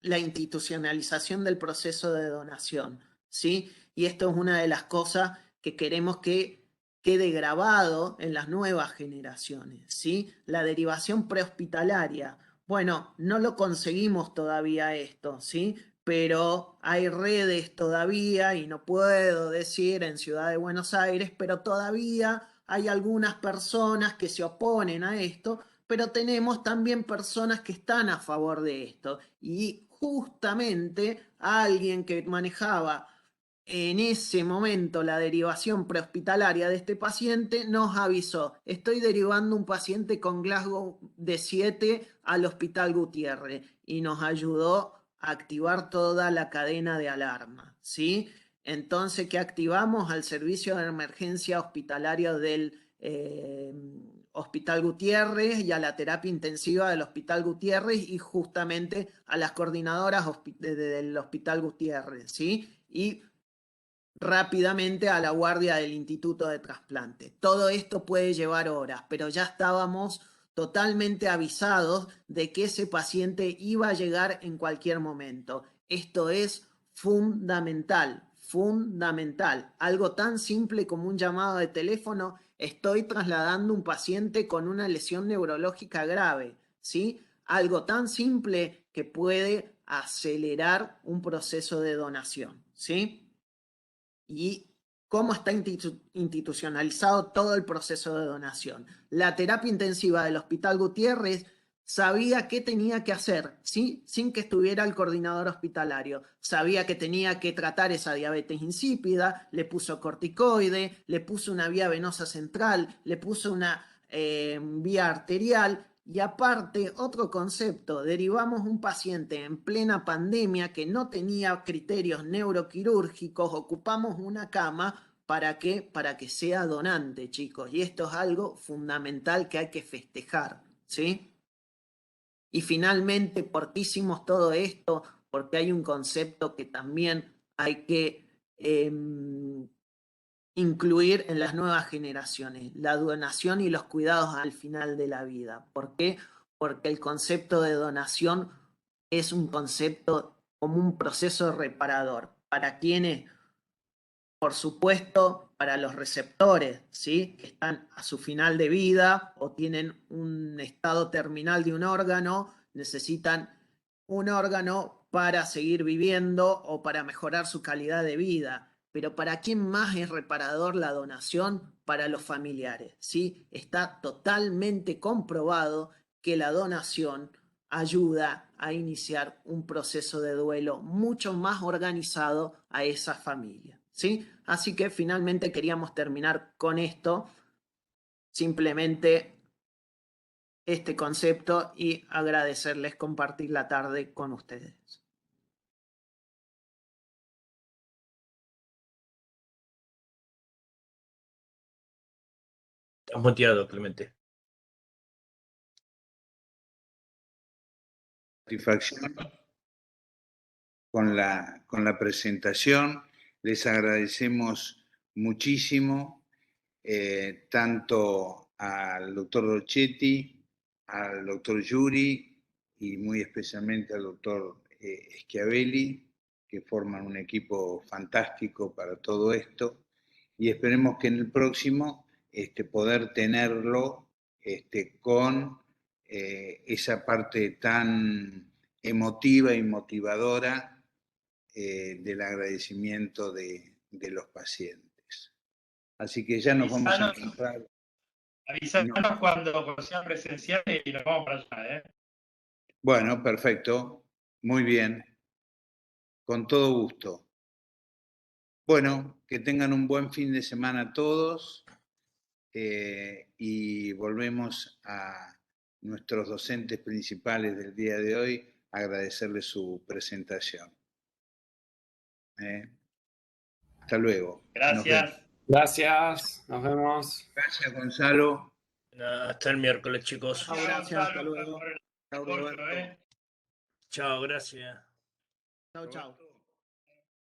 la institucionalización del proceso de donación, ¿sí? Y esto es una de las cosas que queremos que quede grabado en las nuevas generaciones, ¿sí? La derivación prehospitalaria. Bueno, no lo conseguimos todavía esto, ¿sí? Pero hay redes todavía, y no puedo decir en Ciudad de Buenos Aires, pero todavía hay algunas personas que se oponen a esto, pero tenemos también personas que están a favor de esto. Y justamente alguien que manejaba en ese momento la derivación prehospitalaria de este paciente nos avisó: estoy derivando un paciente con Glasgow de 7 al Hospital Gutiérrez, y nos ayudó a activar toda la cadena de alarma, ¿sí? Entonces, ¿qué activamos? Al servicio de emergencia hospitalario del Hospital Gutiérrez y a la terapia intensiva del Hospital Gutiérrez y justamente a las coordinadoras del Hospital Gutiérrez, ¿sí? Y rápidamente a la guardia del Instituto de Trasplante. Todo esto puede llevar horas, pero ya estábamos totalmente avisados de que ese paciente iba a llegar en cualquier momento. Esto es fundamental, fundamental. Algo tan simple como un llamado de teléfono: estoy trasladando un paciente con una lesión neurológica grave, ¿sí? Algo tan simple que puede acelerar un proceso de donación, ¿sí? Y cómo está institucionalizado todo el proceso de donación. La terapia intensiva del Hospital Gutiérrez sabía qué tenía que hacer, ¿sí? Sin que estuviera el coordinador hospitalario. Sabía que tenía que tratar esa diabetes insípida, le puso corticoide, le puso una vía venosa central, le puso una vía arterial. Y aparte, otro concepto: derivamos un paciente en plena pandemia que no tenía criterios neuroquirúrgicos, ocupamos una cama. ¿Para qué? Para que sea donante, chicos. Y esto es algo fundamental que hay que festejar, ¿sí? Y finalmente, ¿por qué hicimos todo esto? Porque hay un concepto que también hay que incluir en las nuevas generaciones: la donación y los cuidados al final de la vida. ¿Por qué? Porque el concepto de donación es un concepto como un proceso reparador. ¿Para quiénes? Por supuesto, para los receptores, ¿sí? Que están a su final de vida o tienen un estado terminal de un órgano, necesitan un órgano para seguir viviendo o para mejorar su calidad de vida. Pero ¿para quién más es reparador la donación? Para los familiares, ¿sí? Está totalmente comprobado que la donación ayuda a iniciar un proceso de duelo mucho más organizado a esa familia, ¿sí? Así que finalmente queríamos terminar con esto, simplemente este concepto, y agradecerles compartir la tarde con ustedes. Estás muteado, Clemente. Satisfacción con la presentación. Les agradecemos muchísimo, tanto al doctor Dolcetti, al doctor Yuri y muy especialmente al doctor Schiavelli, que forman un equipo fantástico para todo esto. Y esperemos que en el próximo poder tenerlo con esa parte tan emotiva y motivadora del agradecimiento de los pacientes. Así que ya nos vamos a encontrar. Avisanos cuando sea presencial y nos vamos para allá, ¿eh? Bueno, perfecto. Muy bien. Con todo gusto. Bueno, que tengan un buen fin de semana todos y volvemos a nuestros docentes principales del día de hoy a agradecerles su presentación. Hasta luego. Gracias. Gracias. Nos vemos. Gracias, Gonzalo. Hasta el miércoles, chicos. Gracias, hasta luego. Chao, gracias. Chao, chao.